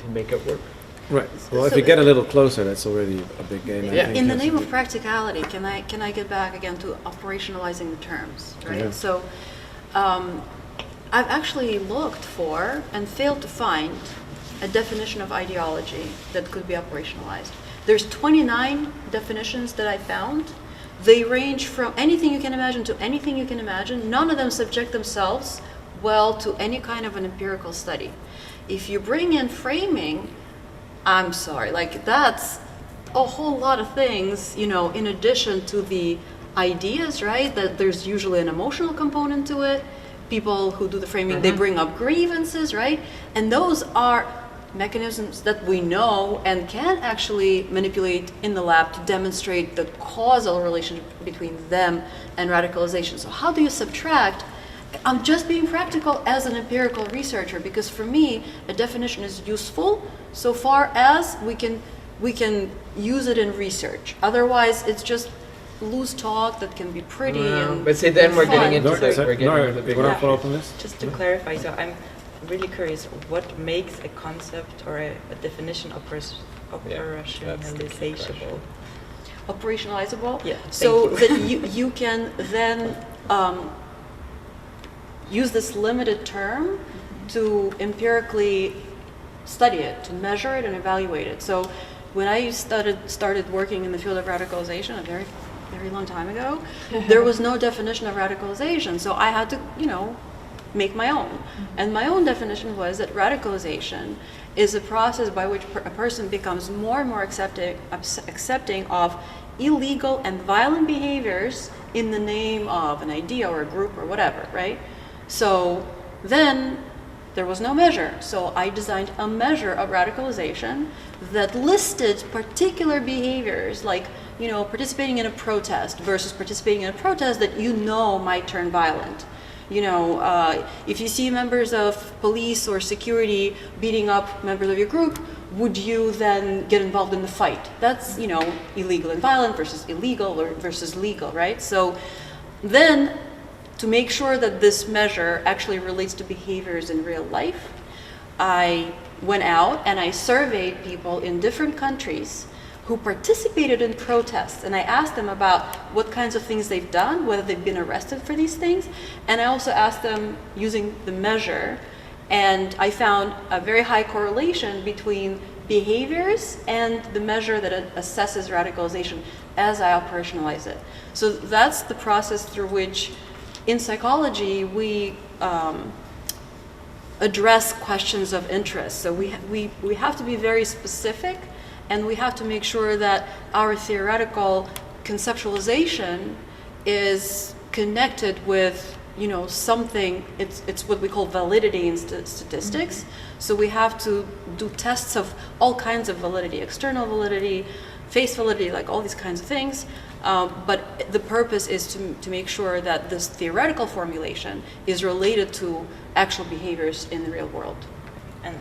make it work. Right. Well, if you get a little closer, that's already a big gain. Yeah. I think In the name of practicality, can I get back again to operationalizing the terms, right? Yeah. So I've actually looked for and failed to find a definition of ideology that could be operationalized. There's 29 definitions that I found. They range from anything you can imagine to anything you can imagine. None of them subject themselves well to any kind of an empirical study. If you bring in framing, I'm sorry, like that's a whole lot of things, you know, in addition to the ideas, right? That there's usually an emotional component to it. People who do the framing, they bring up grievances, right? And those are mechanisms that we know and can actually manipulate in the lab to demonstrate the causal relationship between them and radicalization. So how do you subtract? I'm just being practical as an empirical researcher, because for me, a definition is useful so far as we can use it in research. Otherwise, it's just loose talk that can be pretty and but see, then we're getting into Nora, the big you want to issues. follow up on this? Just to clarify, so I'm really curious, what makes a concept or a definition operationalizable? operationalizable. Yeah, So thank that you can then use this limited term to empirically study it, to measure it and evaluate it. So when I started working in the field of radicalization a very, very long time ago, there was no definition of radicalization. So I had to, make my own. And my own definition was that radicalization is a process by which a person becomes more and more accepting of illegal and violent behaviors in the name of an idea or a group or whatever, right? So then there was no measure. So I designed a measure of radicalization that listed particular behaviors like, participating in a protest versus participating in a protest that might turn violent. If you see members of police or security beating up members of your group, would you then get involved in the fight? That's, illegal and violent versus illegal or versus legal, right? So Then, to make sure that this measure actually relates to behaviors in real life, I went out and I surveyed people in different countries who participated in protests, and I asked them about what kinds of things they've done, whether they've been arrested for these things, and I also asked them using the measure, and I found a very high correlation between behaviors and the measure that assesses radicalization as I operationalize it. So that's the process through which in psychology we address questions of interest. So we have to be very specific, and we have to make sure that our theoretical conceptualization is connected with, you know, something. It's what we call validity in statistics. So we have to do tests of all kinds of validity, external validity, face validity, like all these kinds of things. But the purpose is to make sure that this theoretical formulation is related to actual behaviors in the real world. And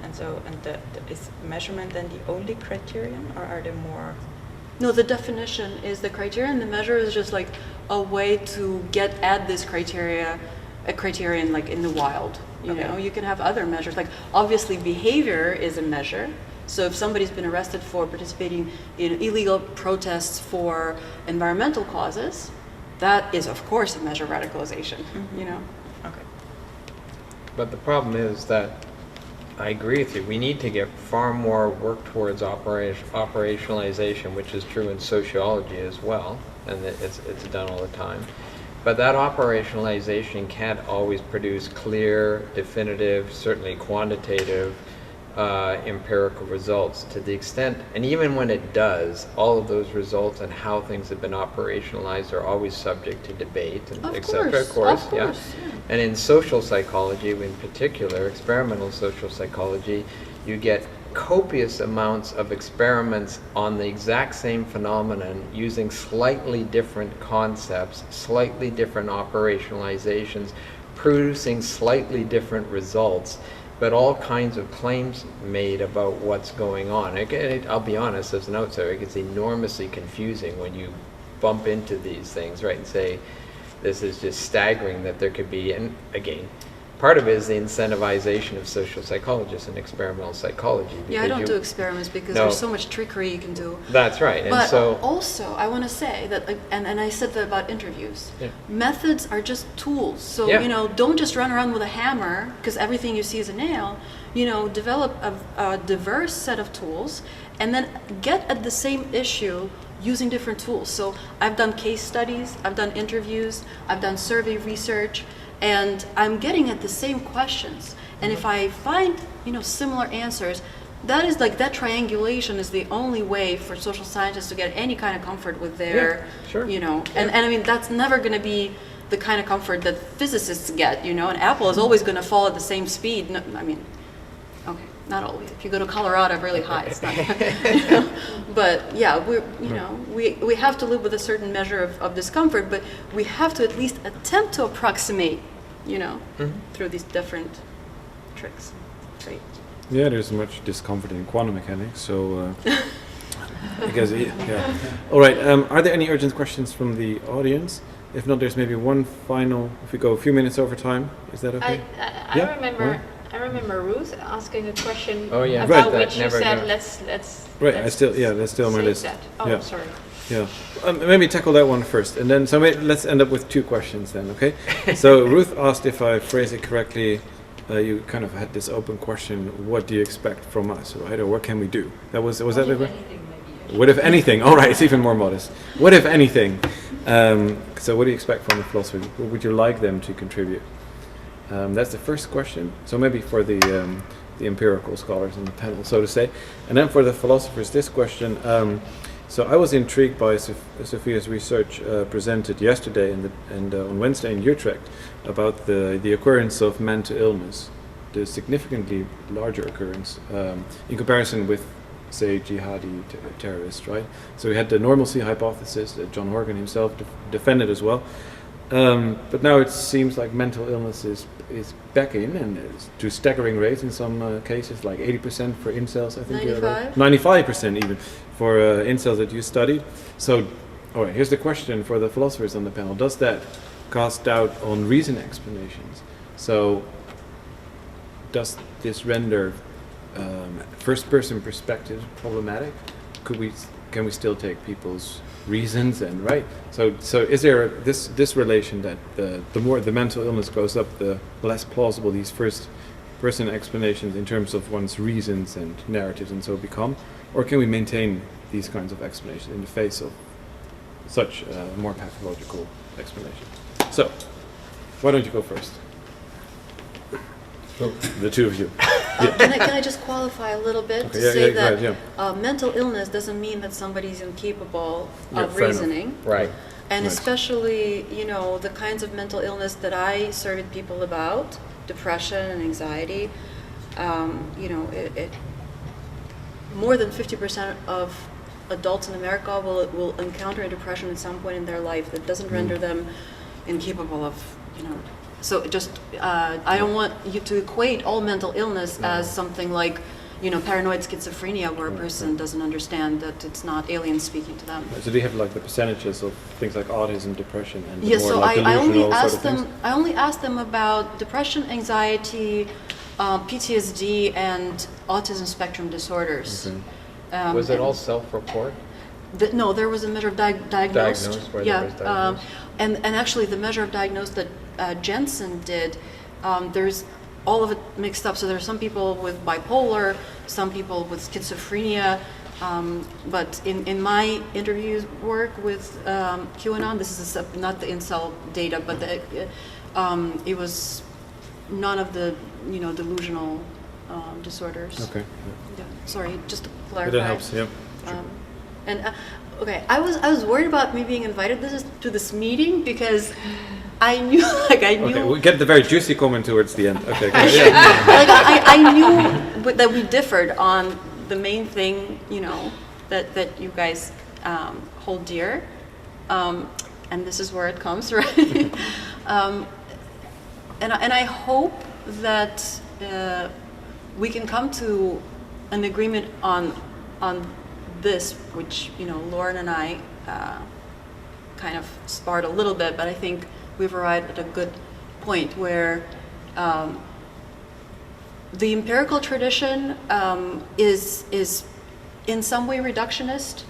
is measurement then the only criterion, or are there more? No, the definition is the criterion. The measure is just like a way to get at this a criterion like in the wild. You know, you can have other measures. Like obviously behavior is a measure. So if somebody's been arrested for participating in illegal protests for environmental causes, that is of course a measure of radicalization, you know? Okay. But the problem is that I agree with you. We need to get far more work towards operationalization, which is true in sociology as well, and it's done all the time. But that operationalization can't always produce clear, definitive, certainly quantitative, empirical results to the extent, and even when it does, all of those results and how things have been operationalized are always subject to debate, and et cetera. Of course, yeah. And in social psychology, in particular, experimental social psychology, you get copious amounts of experiments on the exact same phenomenon using slightly different concepts, slightly different operationalizations, producing slightly different results, but all kinds of claims made about what's going on. I'll be honest, as an outsider, it gets enormously confusing when you bump into these things, right, and say, this is just staggering that there could be, and again, part of it is the incentivization of social psychologists and experimental psychology. Yeah, I don't do experiments because there's so much trickery you can do. That's right. And but so also, I want to say that, and I said that about interviews. Yeah. Methods are just tools. So, you know, don't just run around with a hammer because everything you see is a nail. You know, develop a diverse set of tools and then get at the same issue using different tools. So I've done case studies, I've done interviews, I've done survey research, and I'm getting at the same questions. And if I find, you know, similar answers, that is like, that triangulation is the only way for social scientists to get any kind of comfort with their, you know, and I mean, that's never going to be the kind of comfort that physicists get, you know, and Apple is always going to fall at the same speed. No, I mean, okay, not always. If you go to Colorado really high, it's not, you know? But yeah, we have to live with a certain measure of discomfort, but we have to at least attempt to approximate, you know, through these different tricks, right? Yeah, there's much discomfort in quantum mechanics, so I guess, yeah. All right, are there any urgent questions from the audience? If not, there's maybe one final, if we go a few minutes over time, is that okay? I remember Ruth asking a question about which you said, let's right, that's still on my list. That. Oh, sorry. Yeah, maybe tackle that one first, and then let's end up with two questions then, okay? So Ruth asked, if I phrase it correctly, you kind of had this open question: what do you expect from us, right? Or what can we do? That was that the question? What if anything? All right, it's even more modest. What if anything? So what do you expect from the philosophers? What would you like them to contribute? That's the first question. So maybe for the empirical scholars on the panel, so to say. And then for the philosophers, this question. So I was intrigued by Sophia's research presented yesterday and on Wednesday in Utrecht about the occurrence of mental illness, the significantly larger occurrence in comparison with, say, jihadi terrorists, right? So we had the normalcy hypothesis that John Horgan himself defended as well. But now it seems like mental illness is back in, and to staggering rates in some cases, like 80% for incels, I think. 95% even for incels that you studied. So, all right, here's the question for the philosophers on the panel. Does that cast doubt on reason explanations. So, does this render first-person perspective problematic? Can we still take people's reasons and right? So is there this relation that the more the mental illness goes up, the less plausible these first-person explanations in terms of one's reasons and narratives and so become, or can we maintain these kinds of explanations in the face of such more pathological explanation? So, why don't you go first? The two of you. Can I just qualify a little bit to Okay, say go that ahead, mental illness doesn't mean that somebody's incapable Yeah, of fair enough. reasoning. Right. And Right. especially, the kinds of mental illness that I surveyed people about, depression and anxiety, more than 50% of adults in America will encounter a depression at some point in their life that doesn't render them incapable of, So just, I don't want you to equate all mental illness as something like, paranoid schizophrenia, where a person doesn't understand that it's not aliens speaking to them. So do you have like the percentages of things like autism, depression, and the Yes, more so like I only delusional asked sort of them. I only asked them about depression, anxiety, PTSD, and autism spectrum disorders. Okay. Was it and all self-report? no, there was a measure of diagnosed. Diagnosed, where there was diagnosed. And actually, the measure of diagnosed that Jensen did, there's all of it mixed up. So there are some people with bipolar, some people with schizophrenia. But in my interviews work with QAnon, this is not the incel data, but it was none of the delusional disorders. Okay. Yeah, sorry, just to But clarify. that helps. Yeah. Okay, I was worried about me being invited to this meeting because I knew Okay, we get the very juicy comment towards the end. Okay. Good. I knew that we differed on the main thing, that you guys hold dear, and this is where it comes, right? And I hope that we can come to an agreement on this, which Lorne and I kind of sparred a little bit, but I think we've arrived at a good point where the empirical tradition is in some way reductionist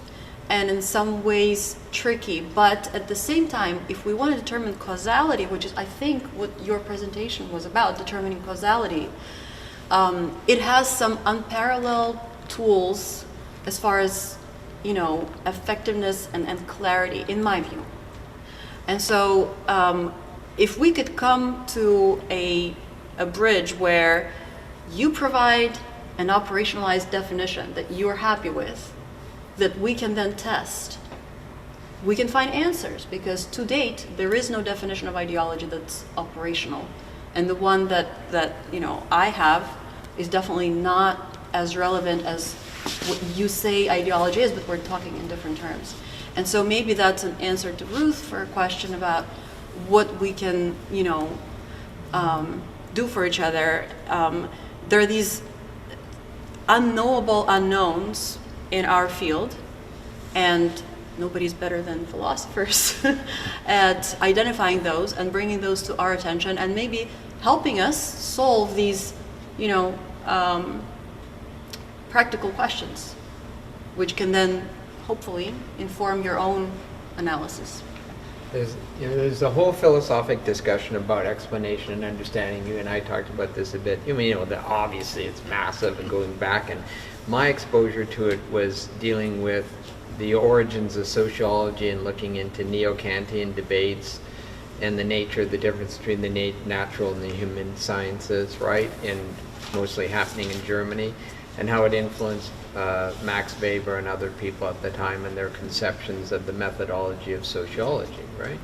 and in some ways tricky, but at the same time, if we want to determine causality, which is I think what your presentation was about, determining causality, it has some unparalleled tools as far as effectiveness and clarity, in my view. And so if we could come to a bridge where you provide an operationalized definition that you're happy with, that we can then test, we can find answers, because to date there is no definition of ideology that's operational, and the one that I have is definitely not as relevant as what you say ideology is, but we're talking in different terms. And so maybe that's an answer to Ruth for a question about what we can do for each other. There are these unknowable unknowns in our field, and nobody's better than philosophers at identifying those and bringing those to our attention, and maybe helping us solve these practical questions, which can then hopefully inform your own analysis. There's a whole philosophic discussion about explanation and understanding. You and I talked about this a bit. That obviously it's massive and going back, and my exposure to it was dealing with the origins of sociology and looking into neo-Kantian debates and the nature of the difference between the natural and the human sciences, right? And mostly happening in Germany, and how it influenced Max Weber and other people at the time and their conceptions of the methodology of sociology, right?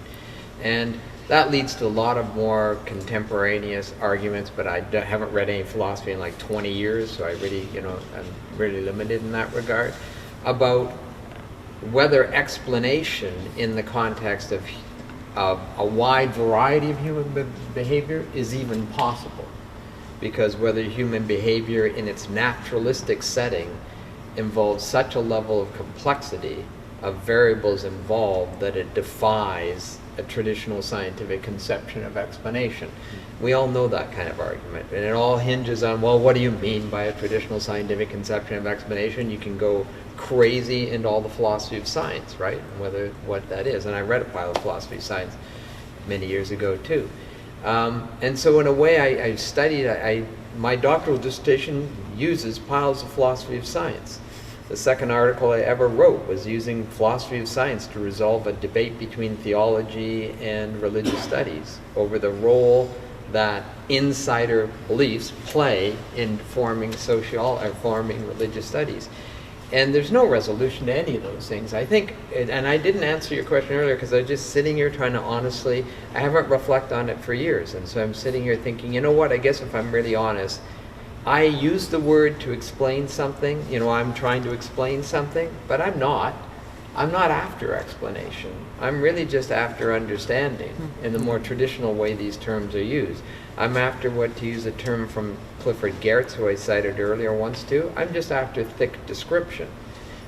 And that leads to a lot of more contemporaneous arguments, but I haven't read any philosophy in like 20 years, so I really, I'm really limited in that regard, about whether explanation in the context of a wide variety of human behavior is even possible. Because whether human behavior in its naturalistic setting involves such a level of complexity of variables involved that it defies a traditional scientific conception of explanation. We all know that kind of argument, and it all hinges on, well, what do you mean by a traditional scientific conception of explanation? You can go crazy into all the philosophy of science, right? What that is. And I read a pile of philosophy of science many years ago too. And so in a way I studied, my doctoral dissertation uses piles of philosophy of science. The second article I ever wrote was using philosophy of science to resolve a debate between theology and religious studies over the role that insider beliefs play in forming forming religious studies. And there's no resolution to any of those things. I think, and I didn't answer your question earlier because I was just sitting here trying to honestly, I haven't reflected on it for years. And so I'm sitting here thinking, you know what, I guess if I'm really honest, I use the word to explain something, I'm trying to explain something, but I'm not after explanation. I'm really just after understanding in the more traditional way these terms are used. I'm after, to use a term from Clifford Geertz, who I cited earlier once too, I'm just after thick description.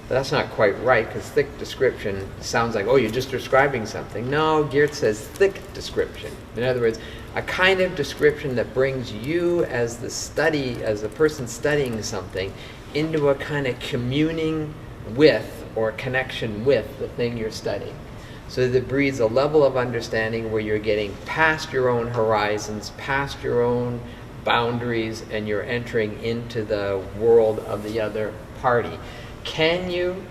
But that's not quite right, because thick description sounds like, oh, you're just describing something. No, Geertz says thick description. In other words, a kind of description that brings you as the person studying something, into a kind of communing with or connection with the thing you're studying. So that breeds a level of understanding where you're getting past your own horizons, past your own boundaries, and you're entering into the world of the other party. Can you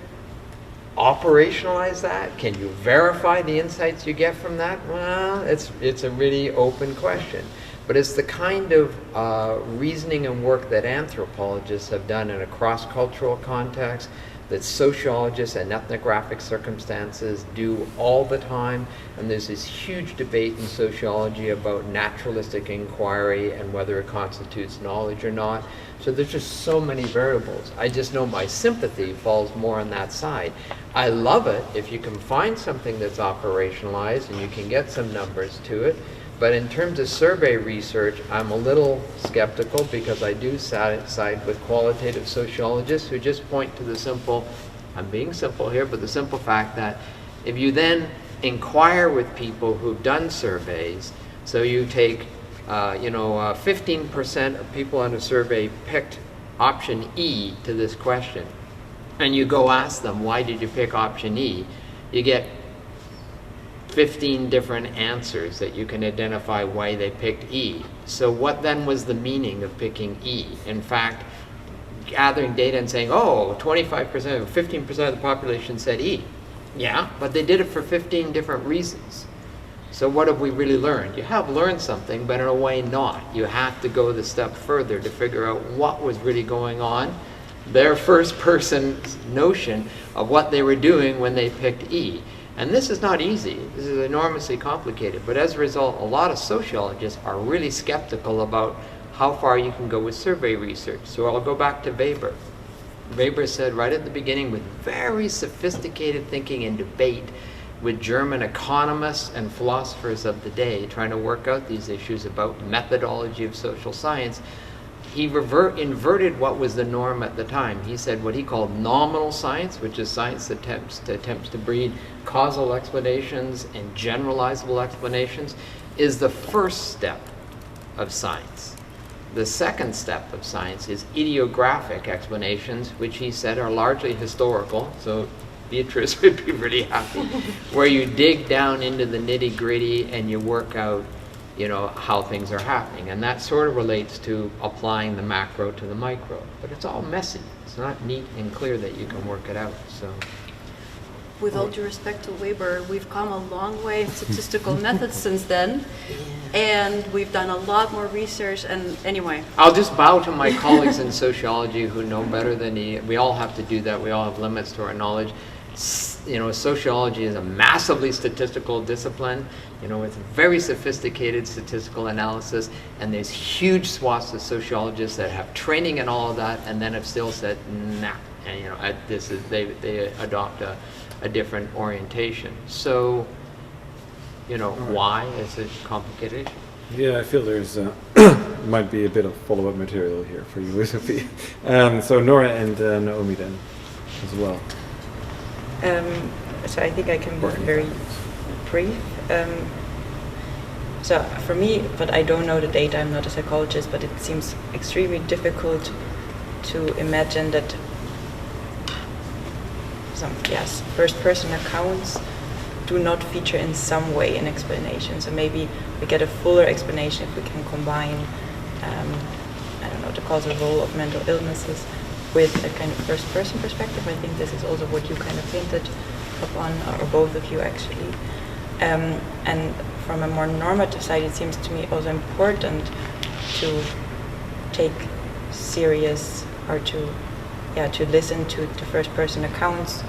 operationalize that? Can you verify the insights you get from that? Well, it's a really open question. But it's the kind of reasoning and work that anthropologists have done in a cross-cultural context, that sociologists and ethnographic circumstances do all the time. And there's this huge debate in sociology about naturalistic inquiry and whether it constitutes knowledge or not. So there's just so many variables. I just know my sympathy falls more on that side. I love it if you can find something that's operationalized and you can get some numbers to it. But in terms of survey research, I'm a little skeptical, because I do side with qualitative sociologists who just point to the simple, I'm being simple here, but the simple fact that if you then inquire with people who've done surveys, so you take 15% of people on a survey picked option E to this question, and you go ask them, why did you pick option E? You get 15 different answers that you can identify why they picked E. So what then was the meaning of picking E? In fact, gathering data and saying, oh, 25% or 15% of the population said E. Yeah, but they did it for 15 different reasons. So what have we really learned? You have learned something, but in a way not. You have to go the step further to figure out what was really going on, their first person notion of what they were doing when they picked E. And this is not easy. This is enormously complicated. But as a result, a lot of sociologists are really skeptical about how far you can go with survey research. So I'll go back to Weber. Weber said right at the beginning, with very sophisticated thinking and debate with German economists and philosophers of the day, trying to work out these issues about methodology of social science, he inverted what was the norm at the time. He said what he called nominal science, which is science that attempts to breed causal explanations and generalizable explanations, is the first step of science. The second step of science is ideographic explanations, which he said are largely historical. So Beatrice would be really happy, where you dig down into the nitty-gritty and you work out how things are happening. And that sort of relates to applying the macro to the micro. But it's all messy. It's not neat and clear that you can work it out. So, with all due respect to Weber, we've come a long way in statistical methods since then. And we've done a lot more research. And anyway. I'll just bow to my colleagues in sociology who know better than me. We all have to do that. We all have limits to our knowledge. Sociology is a massively statistical discipline, with very sophisticated statistical analysis, and there's huge swaths of sociologists that have training in all of that, and then have still said, nah, and they adopt a different orientation. So, why is it complicated? Yeah, I feel there's might be a bit of follow-up material here for you, Sophia. So Nora and Naomi then, as well. So I think I can be very brief. So for me, but I don't know the data, I'm not a psychologist, but it seems extremely difficult to imagine that first-person accounts do not feature in some way in explanation. So maybe we get a fuller explanation if we can combine, the causal role of mental illnesses with a kind of first-person perspective. I think this is also what you kind of hinted upon, or both of you actually. And from a more normative side, it seems to me also important to take serious or to listen to the first-person accounts,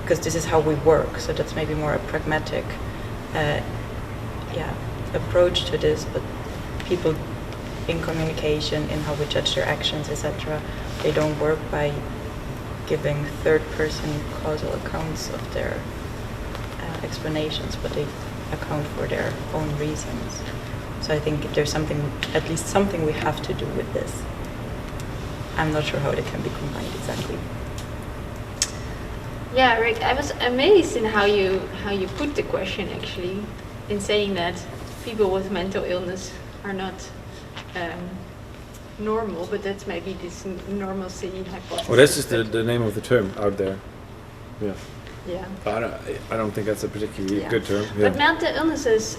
because this is how we work. So that's maybe more a pragmatic, approach to this. But people in communication, in how we judge their actions, etc., they don't work by giving third-person causal accounts of their explanations, but they account for their own reasons. So I think there's at least something we have to do with this. I'm not sure how they can be combined exactly. Yeah, Rik, I was amazed in how you put the question actually, in saying that people with mental illness are not normal, but that's maybe this normalcy hypothesis. Well, this is the name of the term out there. Yeah. Yeah. I don't think that's a particularly good term. But mental illnesses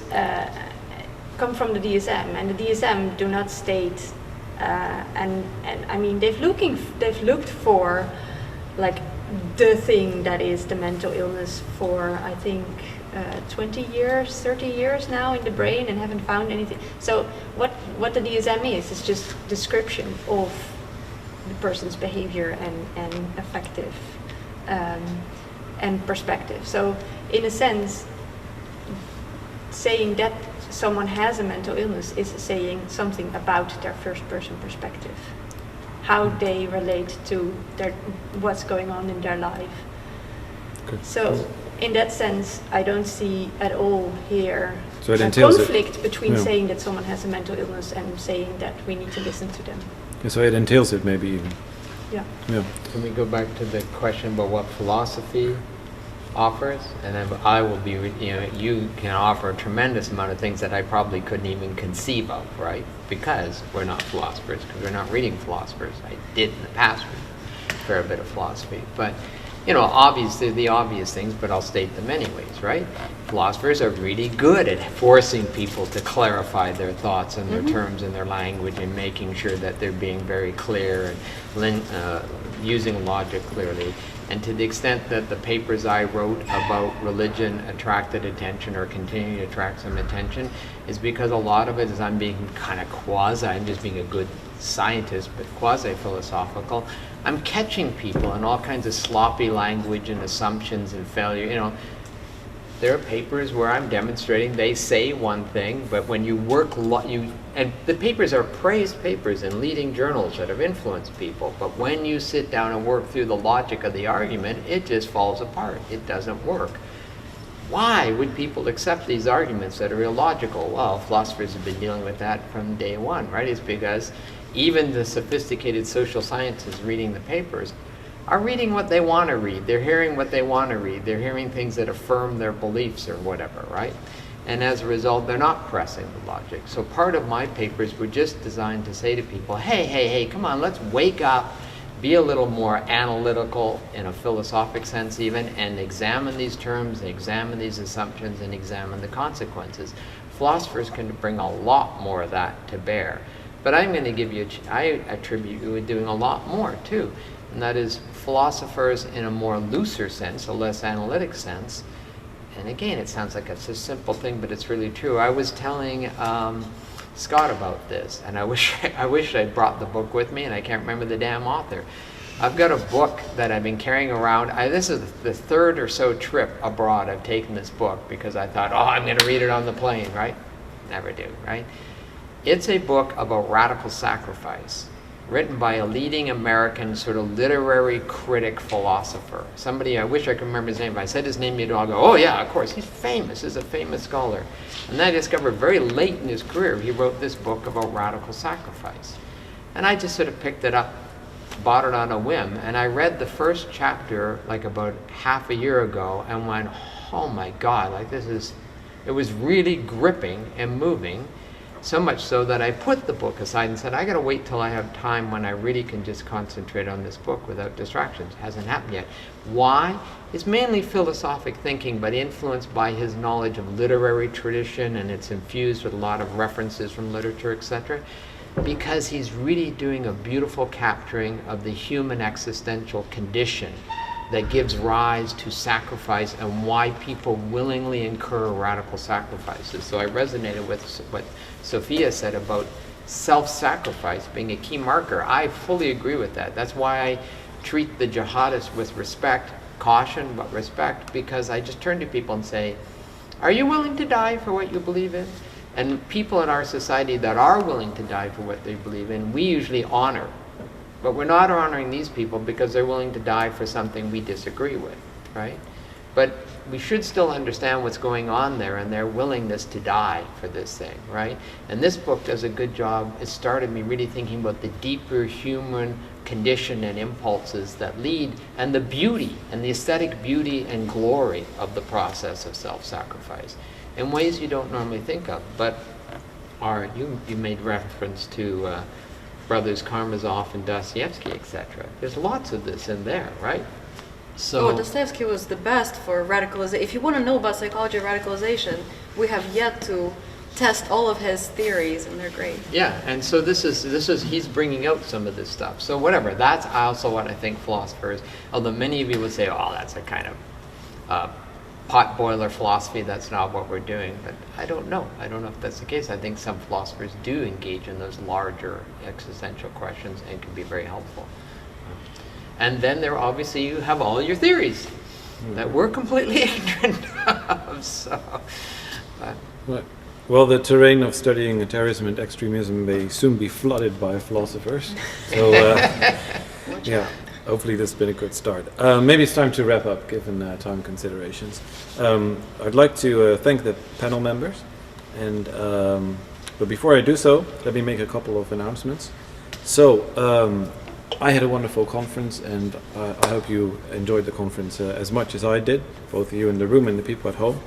come from the DSM, and the DSM do not state, and I mean they've looked for like the thing that is the mental illness for I think 20 years, 30 years now in the brain, and haven't found anything. So what the DSM is just description of the person's behavior and affective and perspective. So in a sense, saying that someone has a mental illness is saying something about their first-person perspective, how they relate to what's going on in their life. Okay. So in that sense, I don't see at all here So it a entails conflict between saying that someone has a mental illness and saying that we need to listen to them. Yeah, so it entails it maybe even. Yeah. Yeah. Can we go back to the question about what philosophy offers? And then I will be, you can offer a tremendous amount of things that I probably couldn't even conceive of, right? Because we're not philosophers, because we're not reading philosophers. I did in the past read a fair bit of philosophy. But, obviously the obvious things, but I'll state them anyways, right? Philosophers are really good at forcing people to clarify their thoughts and their terms and their language, and making sure that they're being very clear and using logic clearly. And to the extent that the papers I wrote about religion attracted attention or continue to attract some attention is because a lot of it is I'm being kind of I'm just being a good scientist, but quasi-philosophical. I'm catching people in all kinds of sloppy language and assumptions and failure. There are papers where I'm demonstrating they say one thing, but when you work and the papers are praised papers in leading journals that have influenced people, but when you sit down and work through the logic of the argument, it just falls apart. It doesn't work. Why would people accept these arguments that are illogical? Well, philosophers have been dealing with that from day one, right? It's because even the sophisticated social scientists reading the papers are reading what they want to read. They're hearing what they want to read. They're hearing things that affirm their beliefs or whatever, right? And as a result, they're not pressing the logic. So part of my papers were just designed to say to people, hey, come on, let's wake up, be a little more analytical in a philosophic sense even, and examine these terms, examine these assumptions, and examine the consequences. Philosophers can bring a lot more of that to bear. But I'm going to give you, I attribute you with doing a lot more too. And that is philosophers in a more looser sense, a less analytic sense. And again, it sounds like it's a simple thing, but it's really true. I was telling Scott about this, and I wish I'd brought the book with me, and I can't remember the damn author. I've got a book that I've been carrying around. This is the third or so trip abroad I've taken this book because I thought, I'm going to read it on the plane, right? Never do, right? It's a book about radical sacrifice, written by a leading American sort of literary critic philosopher. Somebody, I wish I could remember his name. If I said his name, you'd all go, oh yeah, of course, he's famous. He's a famous scholar. And I discovered very late in his career, he wrote this book about radical sacrifice. And I just sort of picked it up bought it on a whim, and I read the first chapter like about half a year ago and went, oh my God, like it was really gripping and moving, so much so that I put the book aside and said, I gotta wait till I have time when I really can just concentrate on this book without distractions. Hasn't happened yet. Why? It's mainly philosophic thinking, but influenced by his knowledge of literary tradition, and it's infused with a lot of references from literature, etc. Because he's really doing a beautiful capturing of the human existential condition that gives rise to sacrifice and why people willingly incur radical sacrifices. So I resonated with what Sophia said about self-sacrifice being a key marker. I fully agree with that. That's why I treat the jihadists with respect, caution, but respect, because I just turn to people and say, are you willing to die for what you believe in? And people in our society that are willing to die for what they believe in, we usually honor. But we're not honoring these people because they're willing to die for something we disagree with, right? But we should still understand what's going on there and their willingness to die for this thing, right? And this book does a good job. It started me really thinking about the deeper human condition and impulses that lead, and the beauty and the aesthetic beauty and glory of the process of self-sacrifice in ways you don't normally think of. But you made reference to brothers Karamazov and Dostoevsky, etc. There's lots of this in there, right? So Dostoevsky was the best for radicalization. If you want to know about psychology of radicalization, we have yet to test all of his theories, and they're great. Yeah, and so this is he's bringing out some of this stuff. So whatever, that's also what I think philosophers, although many of you would say, oh, that's a kind of pot boiler philosophy, that's not what we're doing. But I don't know if that's the case. I think some philosophers do engage in those larger existential questions and can be very helpful. And then there obviously you have all your theories that we're completely ignorant of. So, well, the terrain of studying terrorism and extremism may soon be flooded by philosophers. So, yeah, hopefully this has been a good start. Maybe it's time to wrap up, given time considerations. I'd like to thank the panel members, and but before I do so, let me make a couple of announcements. So, I had a wonderful conference, and I hope you enjoyed the conference as much as I did, both you in the room and the people at home.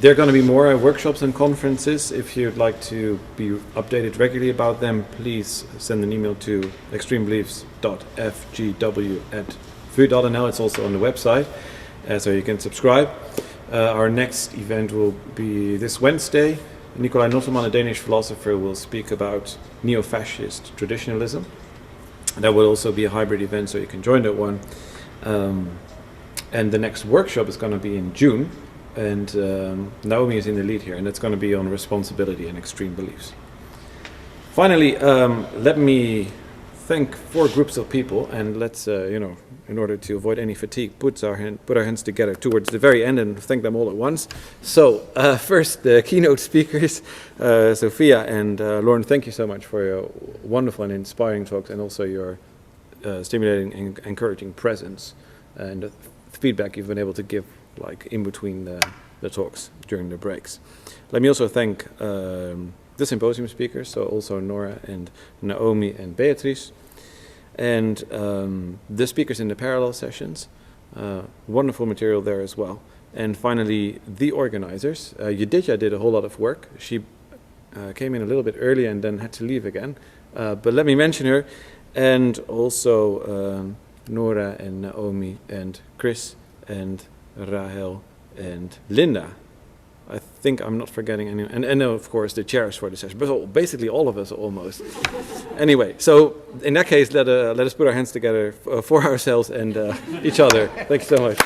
There are going to be more workshops and conferences. If you'd like to be updated regularly about them, please send an email to extremebeliefs.fgw@vu.nl. It's also on the website, so you can subscribe. Our next event will be this Wednesday. Nicolai Nottelmann, a Danish philosopher, will speak about neo-fascist traditionalism. That will also be a hybrid event, so you can join that one. And the next workshop is going to be in June, and Naomi is in the lead here, and it's going to be on responsibility and extreme beliefs. Finally, let me thank 4 groups of people, and let's, in order to avoid any fatigue, put our hands together towards the very end and thank them all at once. So, first, the keynote speakers, Sophia and Lorne, thank you so much for your wonderful and inspiring talks, and also your stimulating and encouraging presence and the feedback you've been able to give, like in between the talks during the breaks. Let me also thank the symposium speakers, so also Nora and Naomi and Beatrice, and the speakers in the parallel sessions. Wonderful material there as well. And finally, the organizers. Yuditya did a whole lot of work. She came in a little bit early and then had to leave again. But let me mention her. And also Nora and Naomi and Chris and Rahel and Linda. I think I'm not forgetting anyone. And of course, the chairs for the session. But basically all of us almost. Anyway, so in that case, let us put our hands together for ourselves and each other. Thank you so much.